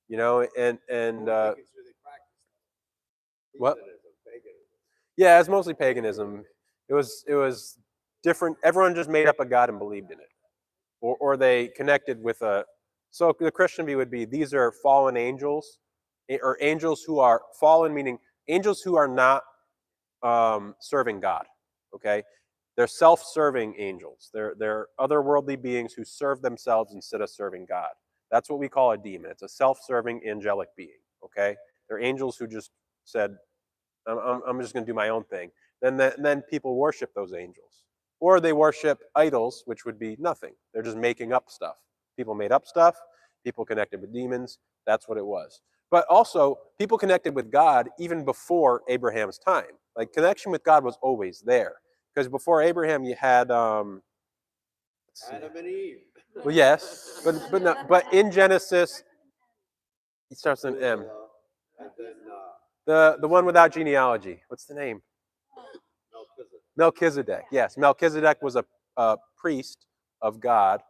A: you know, and
D: What do they practice?
A: what?
B: Heathenism, paganism.
A: Yeah, it's mostly paganism. It was different. Everyone just made up a god and believed in it, or they connected with a. So the Christian view would be these are fallen angels, or angels who are fallen, meaning angels who are not serving God. Okay, they're self-serving angels. They're otherworldly beings who serve themselves instead of serving God. That's what we call a demon. It's a self-serving angelic being. Okay, they're angels who just said, I'm just going to do my own thing. Then people worship those angels. Or they worship idols, which would be nothing. They're just making up stuff. People made up stuff. People connected with demons. That's what it was. But also, people connected with God even before Abraham's time. Like, connection with God was always there. Because before Abraham, you had,
B: Adam and Eve.
A: well, yes, but no, but in Genesis, it starts with an M.
B: And then
A: The one without genealogy. What's the name?
B: Melchizedek.
A: Melchizedek. Yes, Melchizedek was a priest of God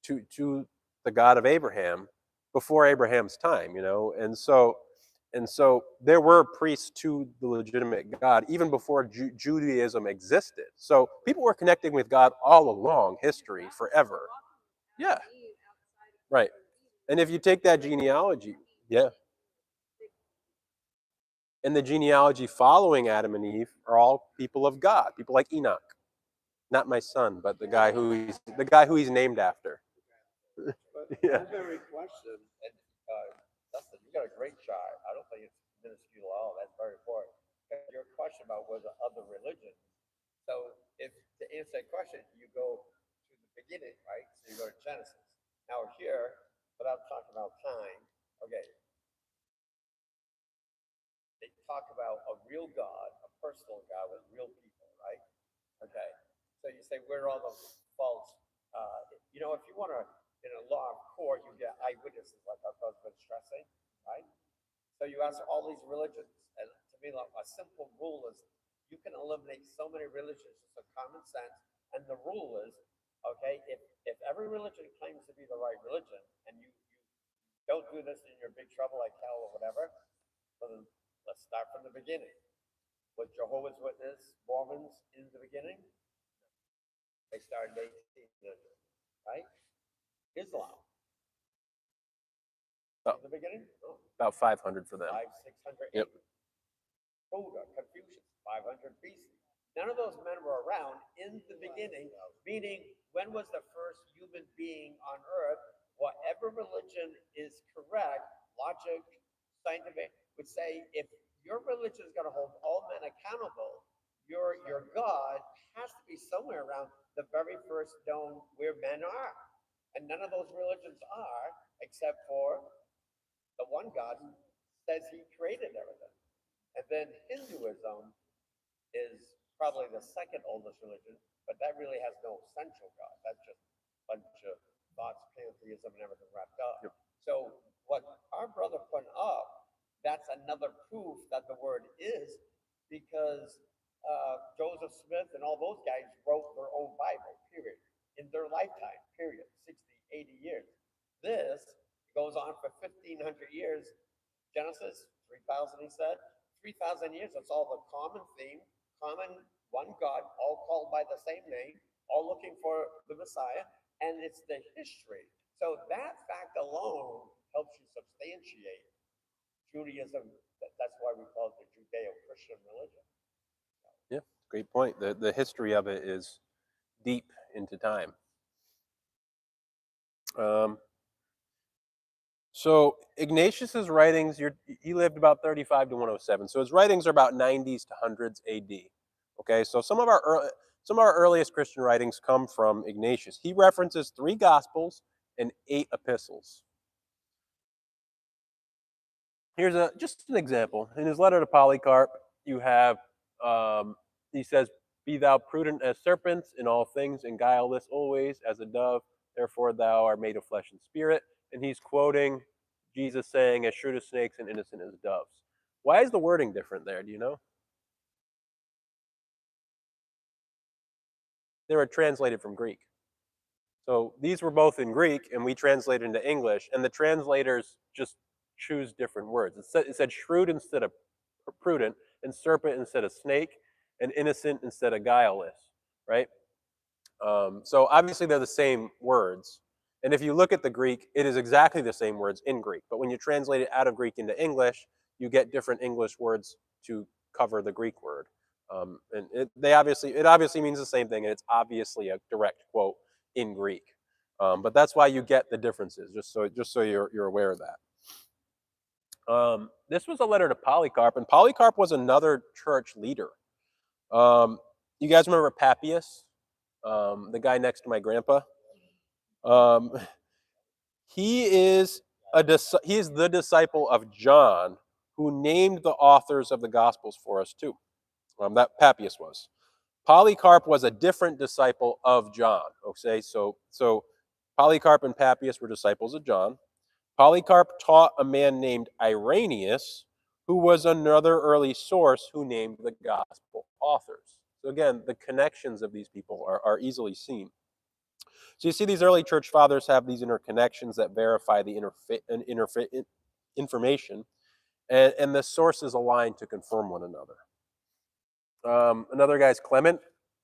A: to the God of Abraham before Abraham's time, you know, and so there were priests to the legitimate God even before Judaism existed. So people were connecting with God all along history, forever. Yeah, right. And if you take that genealogy, yeah, and the genealogy following Adam and Eve are all people of God, people like Enoch. Not my son, but the guy who he's named after.
B: But
A: Yeah.
B: that very question, and Dustin, you got a great shot. I don't think it's minuscule at all. That's very important. Your question about were there other religions. So if to answer that question, you go to the beginning, right? So you go to Genesis. Now here, without talking about time, okay, they talk about a real God, a personal God with real people, right? Okay. So you say, where are all the false? If you want to, in a law of court, you get eyewitnesses, like our brother's been stressing, right? So you ask all these religions, and to me, like, a simple rule is you can eliminate so many religions just with common sense. And the rule is, okay, if every religion claims to be the right religion, and you don't do this, and you're in big trouble like hell or whatever, so then let's start from the beginning. Was Jehovah's Witness, Mormons in the beginning? They started in 1800, right? Islam.
A: Oh.
B: In the beginning? Oh,
A: About 500 for them.
B: 600
A: Yep.
B: Buddha, Confucius, 500 BC. None of those men were around in the beginning, meaning when was the first human being on earth? Whatever religion is correct, logic, scientific, would say if your religion is going to hold all men accountable, your God has to be somewhere around the very first known where men are. And none of those religions are, except for the one God who says he created everything. And then Hinduism is probably the second oldest religion, but that really has no central God. That's just a bunch of thoughts, pantheism, and everything wrapped up.
A: Yep.
B: So what our brother put up, that's another proof that the word is, because Joseph Smith and all those guys wrote their own Bible, period, in their lifetime, period, 60, 80 years. This goes on for 1,500 years. Genesis, 3,000, he said. 3,000 years, it's all the common theme, common one God, all called by the same name, all looking for the Messiah, and it's the history. So that fact alone helps you substantiate Judaism. That's why we call it the Judeo-Christian religion.
A: Yeah, great point. The history of it is deep into time. So Ignatius's writings, he lived about 35 to 107. So his writings are about 90s to 100s AD. Okay, so some of our earliest Christian writings come from Ignatius. He references 3 Gospels and 8 epistles. Here's just an example. In his letter to Polycarp, you have he says, "Be thou prudent as serpents in all things, and guileless always as a dove. Therefore thou art made of flesh and spirit." And he's quoting Jesus saying, "As shrewd as snakes and innocent as doves." Why is the wording different there? Do you know? They were translated from Greek. So these were both in Greek, and we translated into English, and the translators just choose different words. It said shrewd instead of prudent, and serpent instead of snake, and innocent instead of guileless, right? So obviously they're the same words. And if you look at the Greek, it is exactly the same words in Greek. But when you translate it out of Greek into English, you get different English words to cover the Greek word. And it obviously means the same thing, and it's obviously a direct quote in Greek. But that's why you get the differences, just so you're aware of that. This was a letter to Polycarp, and Polycarp was another church leader. You guys remember Papias, the guy next to my grandpa? He is the disciple of John, who named the authors of the Gospels for us too. That Papias was. Polycarp was a different disciple of John. Okay, so Polycarp and Papias were disciples of John. Polycarp taught a man named Irenaeus, who was another early source who named the gospel authors. So again, the connections of these people are easily seen. So you see these early church fathers have these interconnections that verify the information, and the sources align to confirm one another. Another guy's Clement.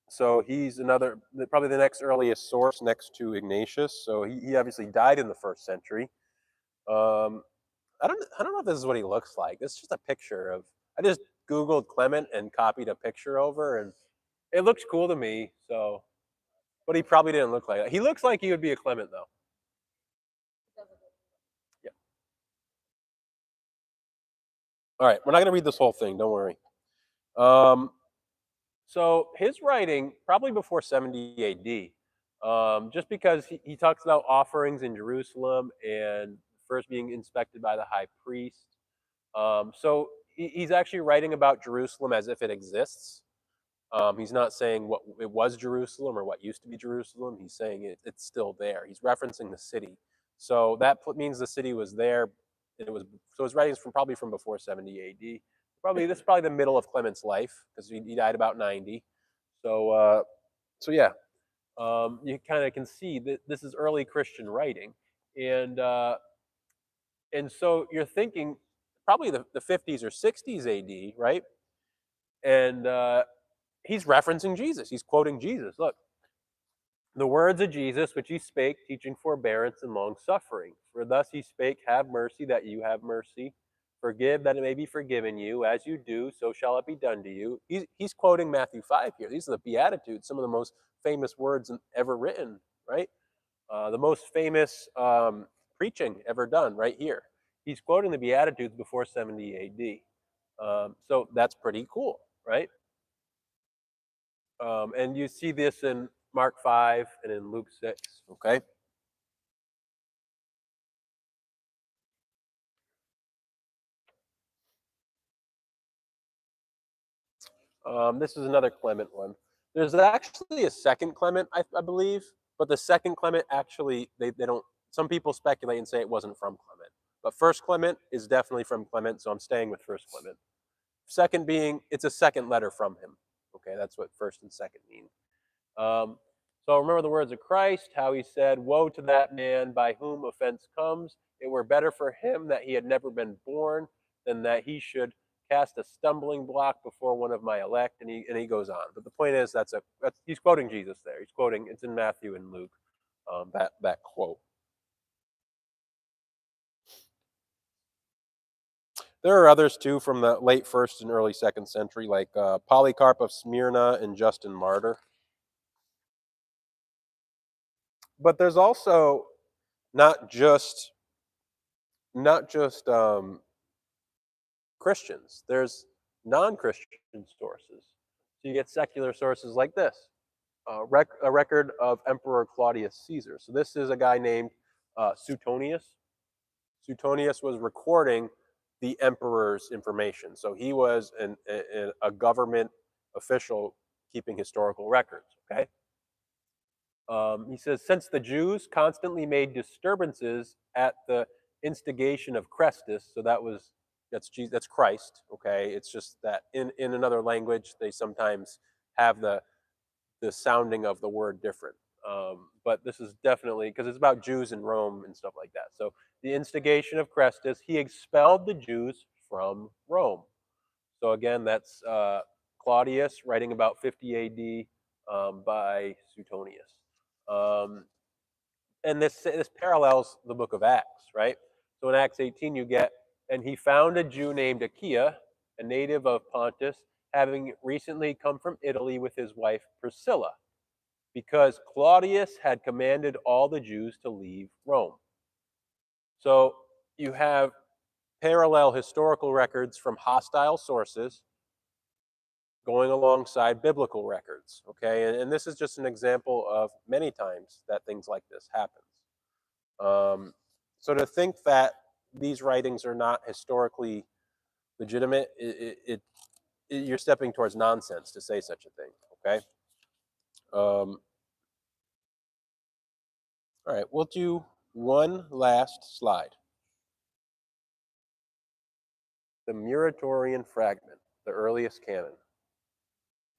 A: So he's probably the next earliest source next to Ignatius. So he obviously died in the 1st century. I don't know if this is what he looks like. It's just a picture of. I just Googled Clement and copied a picture over, and it looks cool to me. So, but he probably didn't look like that. He looks like he would be a Clement though. Yeah. All right, we're not going to read this whole thing. Don't worry. So his writing probably before 70 AD, just because he talks about offerings in Jerusalem and first being inspected by the high priest. So he's actually writing about Jerusalem as if it exists. He's not saying what it was Jerusalem or what used to be Jerusalem. He's saying it's still there. He's referencing the city. So that means the city was there. So his writings probably from before 70 AD. This is probably the middle of Clement's life because he died about 90. So yeah, you kind of can see that this is early Christian writing, and so you're thinking probably the 50s or 60s AD, right? And he's referencing Jesus. He's quoting Jesus. Look, the words of Jesus which he spake, teaching forbearance and long suffering. For thus he spake, have mercy that you have mercy. Forgive that it may be forgiven you. As you do, so shall it be done to you. He's quoting Matthew 5 here. These are the Beatitudes, some of the most famous words ever written, right? The most famous preaching ever done right here. He's quoting the Beatitudes before 70 AD. So that's pretty cool, right? And you see this in Mark 5 and in Luke 6, okay? This is another Clement one. There's actually a second Clement, I believe, but the second Clement actually, they don't, some people speculate and say it wasn't from Clement. But first Clement is definitely from Clement, so I'm staying with first Clement. Second being, it's a second letter from him. Okay, that's what first and second mean. So remember the words of Christ, how he said, "Woe to that man by whom offense comes. It were better for him that he had never been born than that he should cast a stumbling block before one of my elect." And he goes on. But the point is, he's quoting Jesus there. He's quoting, it's in Matthew and Luke, that quote. There are others too from the late first and early second century, like Polycarp of Smyrna and Justin Martyr. But there's also not just Christians. There's non-Christian sources. So you get secular sources like this, a record of Emperor Claudius Caesar. So this is a guy named Suetonius. Suetonius was recording the emperor's information. So he was a government official keeping historical records. Okay. He says, since the Jews constantly made disturbances at the instigation of Chrestus, so that's Christ. Okay, it's just that in another language they sometimes have the sounding of the word different. But this is definitely because it's about Jews in Rome and stuff like that. So the instigation of Chrestus, he expelled the Jews from Rome. So again, that's Claudius writing about 50 A.D. By Suetonius. And this parallels the book of Acts, right? So in Acts 18, you get, and he found a Jew named Achaia, a native of Pontus, having recently come from Italy with his wife Priscilla, because Claudius had commanded all the Jews to leave Rome. So you have parallel historical records from hostile sources going alongside biblical records, okay? And this is just an example of many times that things like this happens. So to think that these writings are not historically legitimate, you're stepping towards nonsense to say such a thing, okay? All right, we'll do one last slide. The Muratorian Fragment, the earliest canon.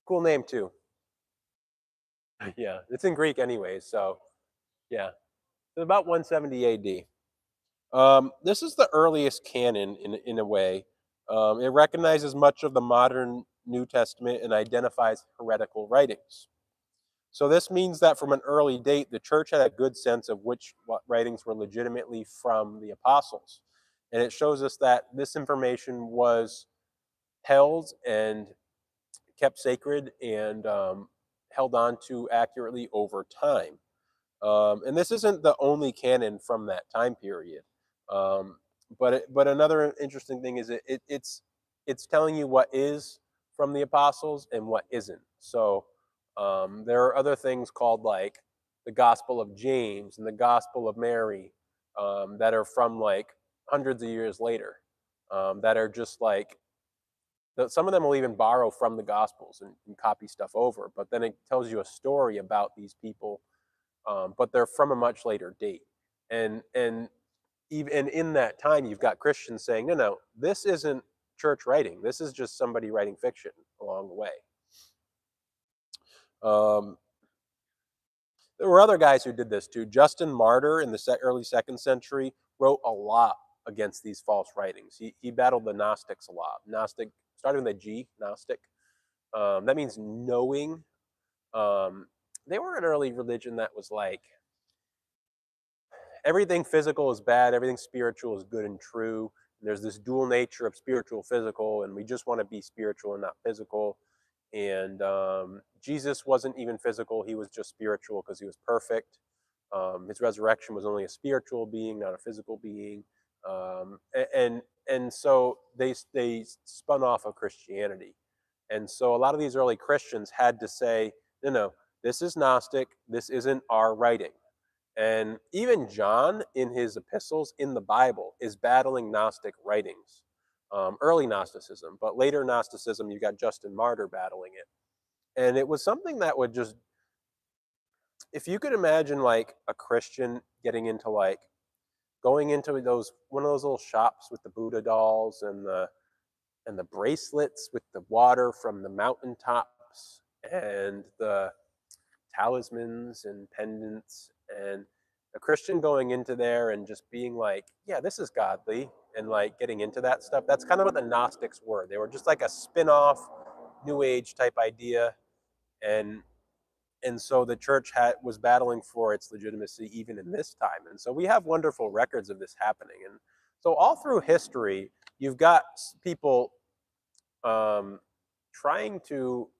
A: Cool name too. Yeah, it's in Greek anyways, so yeah. It's about 170 AD. This is the earliest canon in a way. It recognizes much of the modern New Testament and identifies heretical writings. So this means that from an early date, the church had a good sense of which writings were legitimately from the apostles. And it shows us that this information was held and kept sacred and held on to accurately over time. And this isn't the only canon from that time period. But another interesting thing is it's telling you what is from the apostles and what isn't. So there are other things called like the Gospel of James and the Gospel of Mary that are from like hundreds of years later, that are just like, some of them will even borrow from the Gospels and copy stuff over, but then it tells you a story about these people, but they're from a much later date. And even in that time, you've got Christians saying, no, this isn't church writing. This is just somebody writing fiction along the way. There were other guys who did this too. Justin Martyr in the early second century wrote a lot against these false writings. He battled the Gnostics a lot. Gnostic, starting with a G, Gnostic. That means knowing. They were an early religion that was like, everything physical is bad, everything spiritual is good and true. And there's this dual nature of spiritual, physical, and we just want to be spiritual and not physical. And Jesus wasn't even physical; he was just spiritual because he was perfect. His resurrection was only a spiritual being, not a physical being. And so they spun off of Christianity. And so a lot of these early Christians had to say, no, this is Gnostic. This isn't our writing. And even John, in his epistles in the Bible, is battling Gnostic writings. Early Gnosticism, but later Gnosticism, you got Justin Martyr battling it. And it was something that would just, if you could imagine like a Christian getting into like, going into one of those little shops with the Buddha dolls and the bracelets with the water from the mountaintops and the talismans and pendants, and a Christian going into there and just being like, yeah, this is godly, and like getting into that stuff. That's kind of what the Gnostics were. They were just like a spin-off New Age type idea, and so the church was battling for its legitimacy even in this time. And so we have wonderful records of this happening. And so all through history, you've got people trying to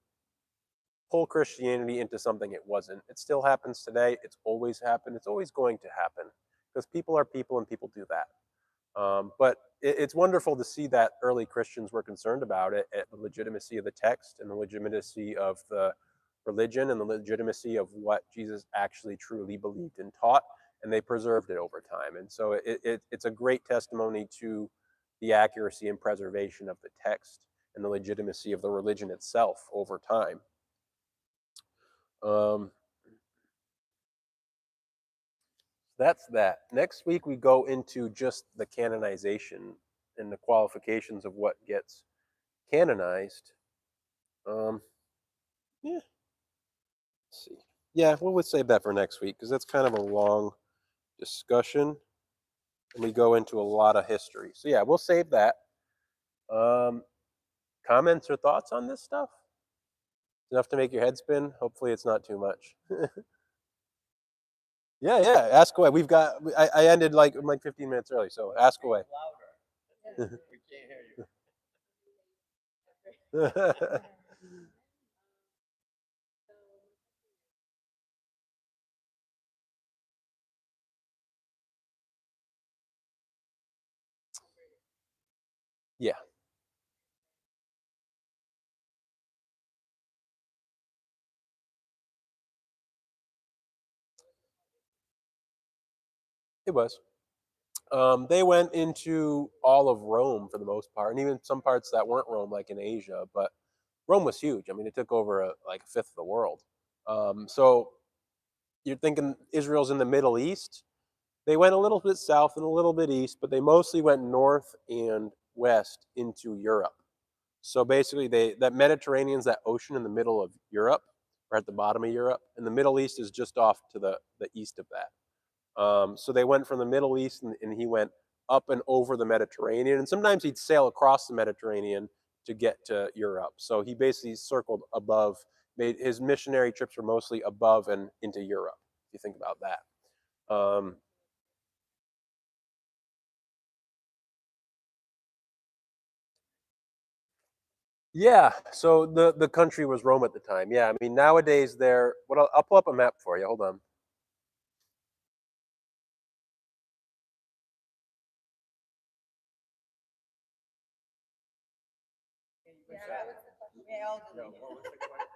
A: pull Christianity into something it wasn't. It still happens today. It's always happened. It's always going to happen because people are people and people do that. But it's wonderful to see that early Christians were concerned about it, at the legitimacy of the text and the legitimacy of the religion and the legitimacy of what Jesus actually truly believed and taught, and they preserved it over time. And so it's a great testimony to the accuracy and preservation of the text and the legitimacy of the religion itself over time. That's that. Next week we go into just the canonization and the qualifications of what gets canonized. Yeah. Let's see. Yeah, we'll save that for next week because that's kind of a long discussion, and we go into a lot of history. So yeah, we'll save that. Comments or thoughts on this stuff? Enough to make your head spin? Hopefully, it's not too much. Yeah. Ask away. I ended like 15 minutes early, so ask away.
B: Louder. We can't hear you.
A: Yeah. It was. They went into all of Rome for the most part, and even some parts that weren't Rome, like in Asia. But Rome was huge. I mean, it took over like a fifth of the world. So you're thinking Israel's in the Middle East. They went a little bit south and a little bit east, but they mostly went north and west into Europe. So basically, that Mediterranean's that ocean in the middle of Europe, or at the bottom of Europe, and the Middle East is just off to the east of that. So they went from the Middle East, and he went up and over the Mediterranean. And sometimes he'd sail across the Mediterranean to get to Europe. So he basically circled above. Made his missionary trips were mostly above and into Europe. If you think about that. Yeah. So the country was Rome at the time. Yeah. I mean, nowadays they're. What I'll pull up a map for you. Hold on.
B: No, what was the question?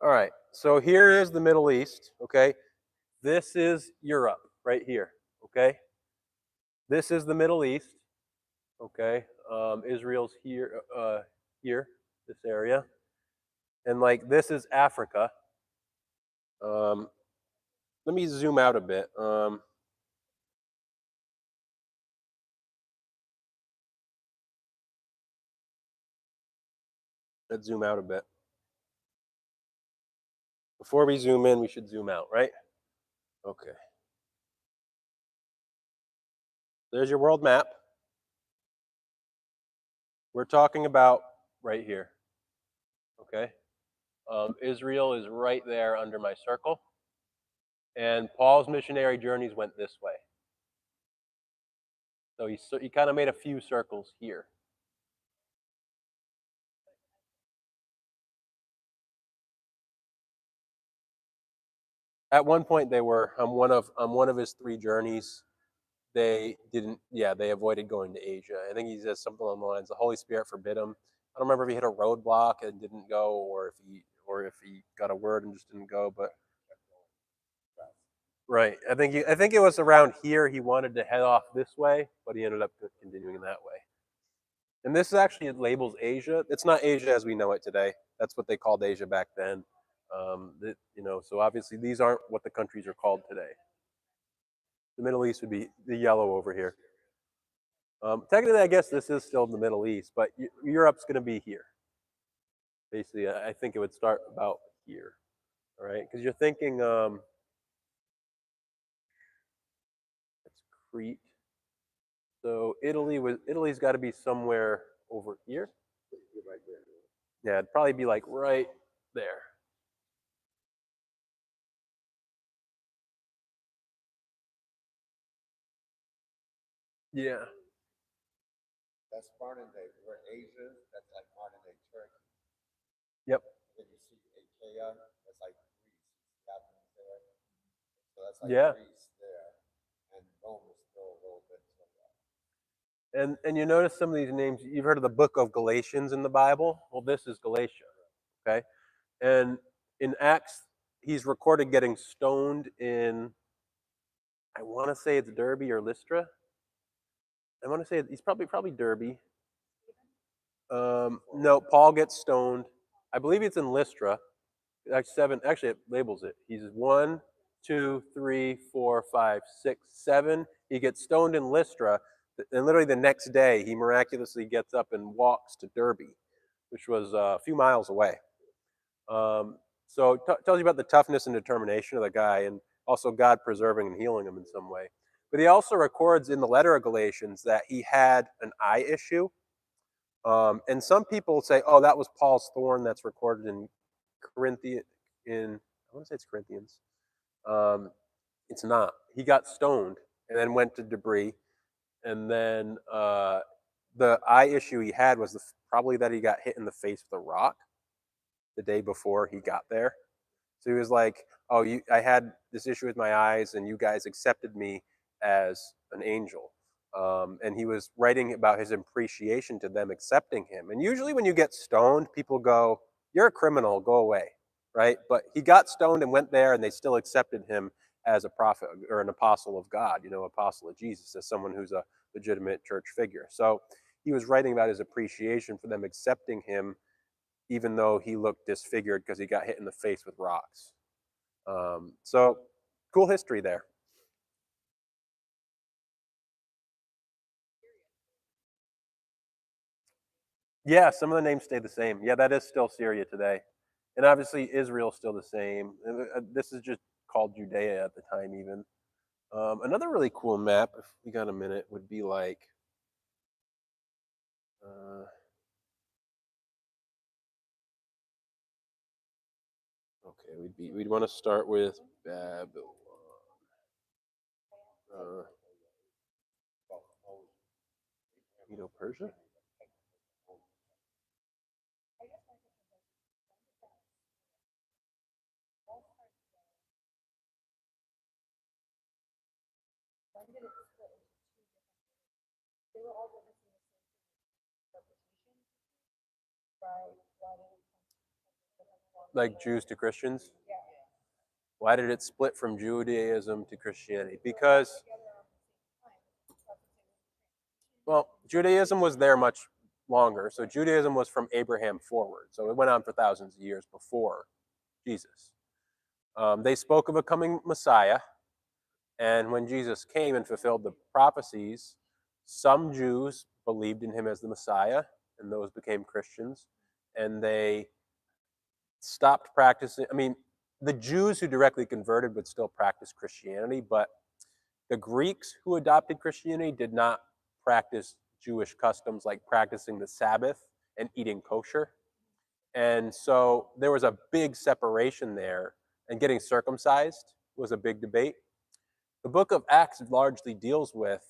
A: All right. So here is the Middle East. Okay. This is Europe right here. Okay. This is the Middle East. Okay. Israel's here, this area, and like this is Africa. Let me zoom out a bit. Let's zoom out a bit. Before we zoom in, we should zoom out, right? Okay. There's your world map. We're talking about right here. Okay. Israel is right there under my circle. And Paul's missionary journeys went this way. So he kind of made a few circles here. At one point, they were on one of his three journeys. They didn't. Yeah, they avoided going to Asia. I think he says something along the lines: the Holy Spirit forbid him. I don't remember if he hit a roadblock and didn't go, or if he got a word and just didn't go. But right, I think it was around here he wanted to head off this way, but he ended up continuing that way. And this actually it labels Asia. It's not Asia as we know it today. That's what they called Asia back then. So obviously these aren't what the countries are called today. The Middle East would be the yellow over here. Technically, I guess this is still in the Middle East, but Europe's going to be here. Basically, I think it would start about here. All right, because you're thinking it's Crete. So Italy's got to be somewhere over here.
B: Right there.
A: Yeah, it'd probably be like right there. Yeah.
B: That's modern day. Where Asia, that's like modern day Turkey.
A: Yep.
B: Then you see Achaia, that's like Greece. Athens there. So that's like
A: Yeah.
B: Greece there. And Rome is still a little bit to that.
A: And you notice some of these names. You've heard of the book of Galatians in the Bible. Well, this is Galatia. Okay. And in Acts, he's recorded getting stoned in, I want to say it's Derby or Lystra. I want to say he's probably Derby. No, Paul gets stoned. I believe it's in Lystra. Actually, seven. Actually, it labels it. He's 1, 2, 3, 4, 5, 6, 7. He gets stoned in Lystra, and literally the next day, he miraculously gets up and walks to Derby, which was a few miles away. So it tells you about the toughness and determination of the guy, and also God preserving and healing him in some way. But he also records in the letter of Galatians that he had an eye issue. And some people say, "Oh, that was Paul's thorn." That's recorded in Corinthian. I want to say it's Corinthians. Um, it's not. He got stoned and then went to Debris, and then the eye issue he had was probably that he got hit in the face with a rock the day before he got there. So he was like, "Oh, I had this issue with my eyes, and you guys accepted me as an angel." And he was writing about his appreciation to them accepting him. And usually, when you get stoned, people go, "You're a criminal, go away," right? But he got stoned and went there, and they still accepted him as a prophet or an apostle of God, apostle of Jesus, as someone who's a legitimate church figure. So he was writing about his appreciation for them accepting him even though he looked disfigured because he got hit in the face with rocks. So cool history there. Yeah, some of the names stay the same. Yeah, that is still Syria today. And obviously Israel's still the same. This is just called Judea at the time even. Another really cool map, if we got a minute, would be like okay, we'd want to start with Babylon. Medo-Persia? Like Jews to Christians? Why did it split from Judaism to Christianity? Because, well, Judaism was there much longer. So Judaism was from Abraham forward. So it went on for thousands of years before Jesus. They spoke of a coming Messiah. And when Jesus came and fulfilled the prophecies, some Jews believed in him as the Messiah, and those became Christians. And they stopped practicing. I mean, the Jews who directly converted would still practice Christianity, but the Greeks who adopted Christianity did not practice Jewish customs like practicing the Sabbath and eating kosher. And so there was a big separation there, and getting circumcised was a big debate. The book of Acts largely deals with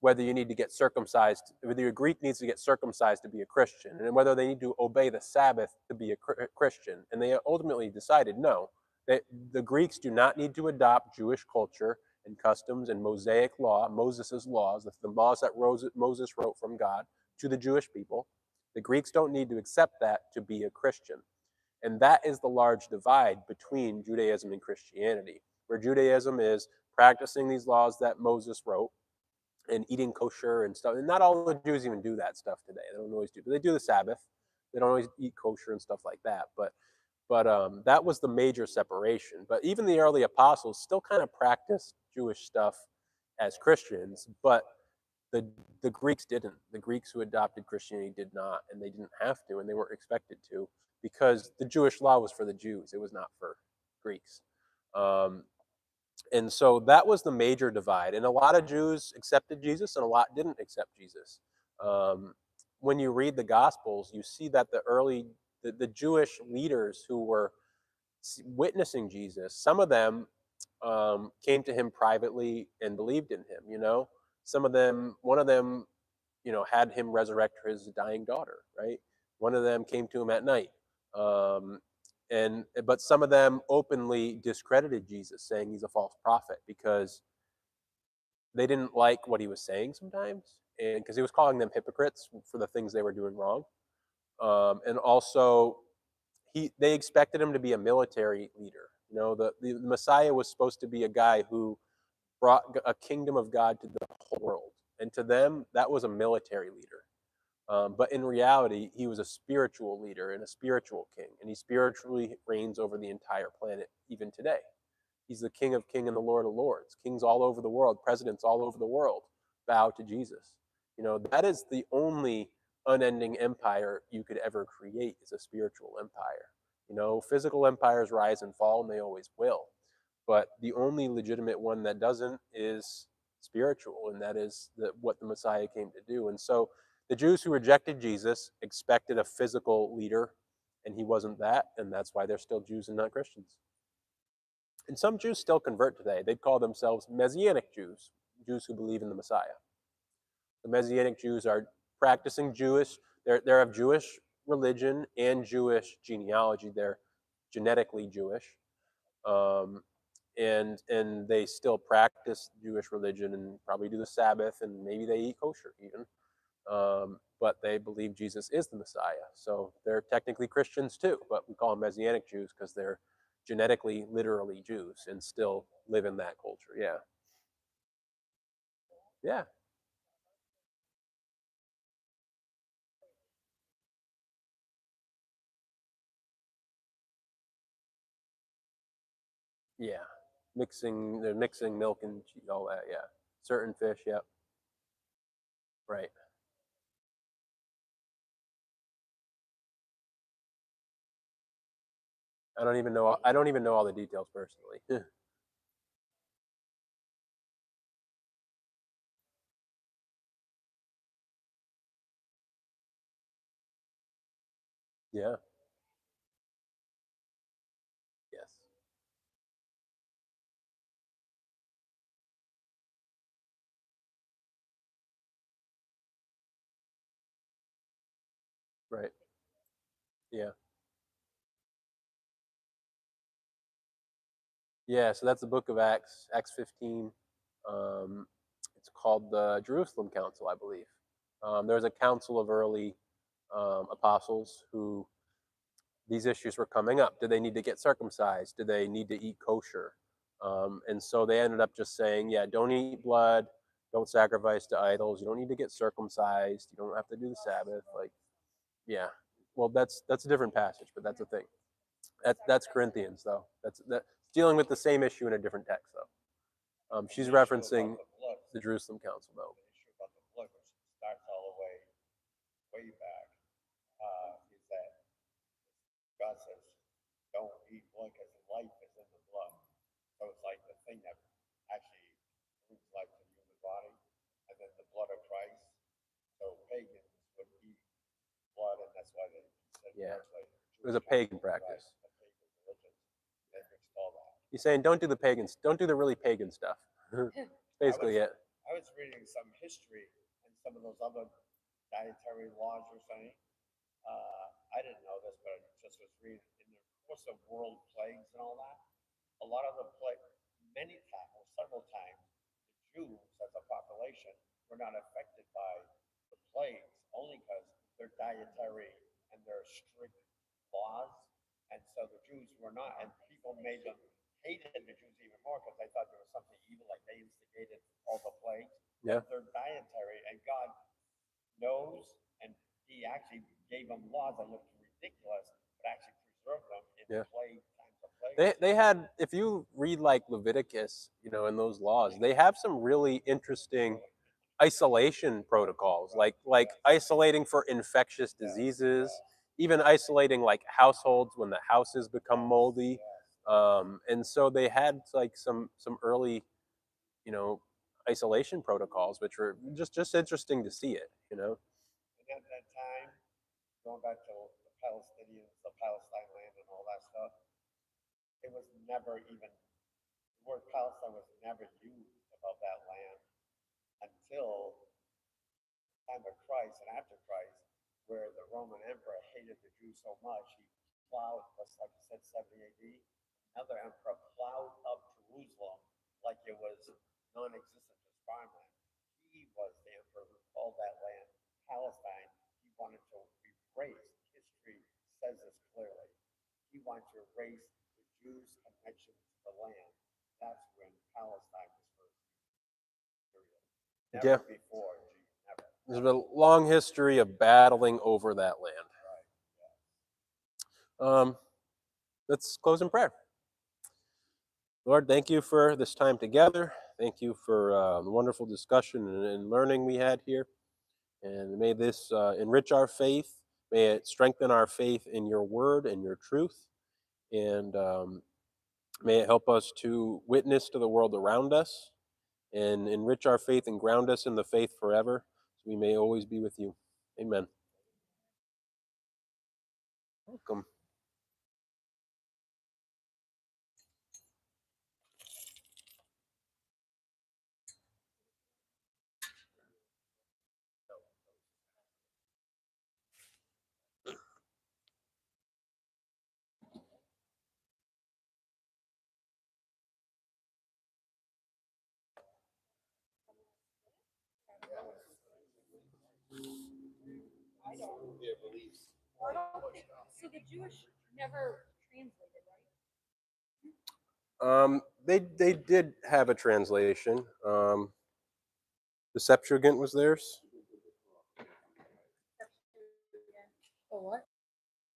A: whether you need to get circumcised, whether a Greek needs to get circumcised to be a Christian, and whether they need to obey the Sabbath to be a Christian. And they ultimately decided no, that the Greeks do not need to adopt Jewish culture and customs and Mosaic law, Moses' laws, the laws that Moses wrote from God to the Jewish people. The Greeks don't need to accept that to be a Christian. And that is the large divide between Judaism and Christianity, where Judaism is practicing these laws that Moses wrote and eating kosher and stuff. And not all the Jews even do that stuff today. They don't always do, but they do the Sabbath. They don't always eat kosher and stuff like that. But that was the major separation. But even the early apostles still kind of practiced Jewish stuff as Christians, but The Greeks didn't. The Greeks who adopted Christianity did not, and they didn't have to, and they weren't expected to, because the Jewish law was for the Jews. It was not for Greeks. Um, and so that was the major divide. And a lot of Jews accepted Jesus, and a lot didn't accept Jesus. Um, when you read the Gospels, you see that the Jewish leaders who were witnessing Jesus, some of them came to him privately and believed in him. Some of them, one of them, had him resurrect his dying daughter. Right, one of them came to him at night, um, and but some of them openly discredited Jesus, saying he's a false prophet because they didn't like what he was saying sometimes, and because he was calling them hypocrites for the things they were doing wrong, and also they expected him to be a military leader. The Messiah was supposed to be a guy who brought a kingdom of God to the whole world. And to them, that was a military leader. But in reality, he was a spiritual leader and a spiritual king. And he spiritually reigns over the entire planet even today. He's the King of Kings and the Lord of Lords. Kings all over the world, presidents all over the world bow to Jesus. That is the only unending empire you could ever create, is a spiritual empire. Physical empires rise and fall, and they always will. But the only legitimate one that doesn't is spiritual, and that is what the Messiah came to do. And so the Jews who rejected Jesus expected a physical leader, and he wasn't that, and that's why they're still Jews and not Christians. And some Jews still convert today. They'd call themselves Messianic Jews, Jews who believe in the Messiah. The Messianic Jews are practicing Jewish, they're of Jewish religion and Jewish genealogy. They're genetically Jewish. Um, and they still practice Jewish religion and probably do the Sabbath, and maybe they eat kosher even. But they believe Jesus is the Messiah. So they're technically Christians too, but we call them Messianic Jews because they're genetically, literally Jews and still live in that culture. Yeah. Yeah. Yeah. They're mixing milk and all that. Yeah. Certain fish. Yep. Right. I don't even know all the details personally. Yeah. Yes. Right. Yeah. Yeah, so that's the book of Acts, Acts 15. Um, it's called the Jerusalem Council, I believe. There was a council of early apostles who these issues were coming up. Did they need to get circumcised? Did they need to eat kosher? And so they ended up just saying, yeah, don't eat blood, don't sacrifice to idols, you don't need to get circumcised, you don't have to do the Sabbath. Like, yeah. Well, that's a different passage, but that's a thing. That's Corinthians though. That's dealing with the same issue in a different text though. She's referencing the Jerusalem Council though.
B: The issue about the blood, which starts all the way back, is that God says, don't eat blood because life is in the blood. So it's like the thing that actually brings life to the human body, and then the blood of Christ. So pagans would eat blood, and that's why they said
A: Yeah.
B: translated
A: It was a pagan practice.
B: the pagan religion. They mixed all that.
A: He's saying don't do the pagans, don't do the really pagan stuff. Basically, it.
B: I was reading some history and some of those other dietary laws you're saying. I didn't know this, but I just was reading in the course of world plagues and all that. A lot of the many times, or several times, the Jews as a population were not affected by the plagues only because their dietary and their strict laws. And so the Jews were not, and people made them hated the Jews even more because they thought there was something evil, like they instigated all the plagues.
A: Yeah.
B: Their dietary, and God knows, and He actually gave them laws that looked ridiculous, but actually preserved them in
A: Yeah.
B: plague times of plague.
A: They had, if you read like Leviticus, in those laws, they have some really interesting isolation protocols, like isolating for infectious diseases, even isolating like households when the houses become moldy. And so they had like some early, you know, isolation protocols, which were just interesting to see it, you know.
B: And at that time, going back to the Palestinians, the Palestine land and all that stuff, it was never even, the word Palestine was never used about that land until the time of Christ and after Christ, where the Roman emperor hated the Jews so much, he plowed, just like you said, 70 AD. Another emperor plowed up Jerusalem like it was non-existent as farmland. He was the emperor who called that land Palestine. He wanted to erase, history says this clearly, he wanted to erase the Jews' connection to the land. That's when Palestine was first used, period. Never
A: Yeah.
B: before, never.
A: There's been a long history of battling over that land. Let's close in prayer. Lord, thank you for this time together. Thank you for the wonderful discussion and learning we had here. And may this enrich our faith. May it strengthen our faith in your word and your truth. And may it help us to witness to the world around us and enrich our faith and ground us in the faith forever, so we may always be with you. Amen. Welcome.
D: Their beliefs.
E: I don't think, so the Jewish never translated, right?
A: They did have a translation. The Septuagint was theirs.
E: Oh, what?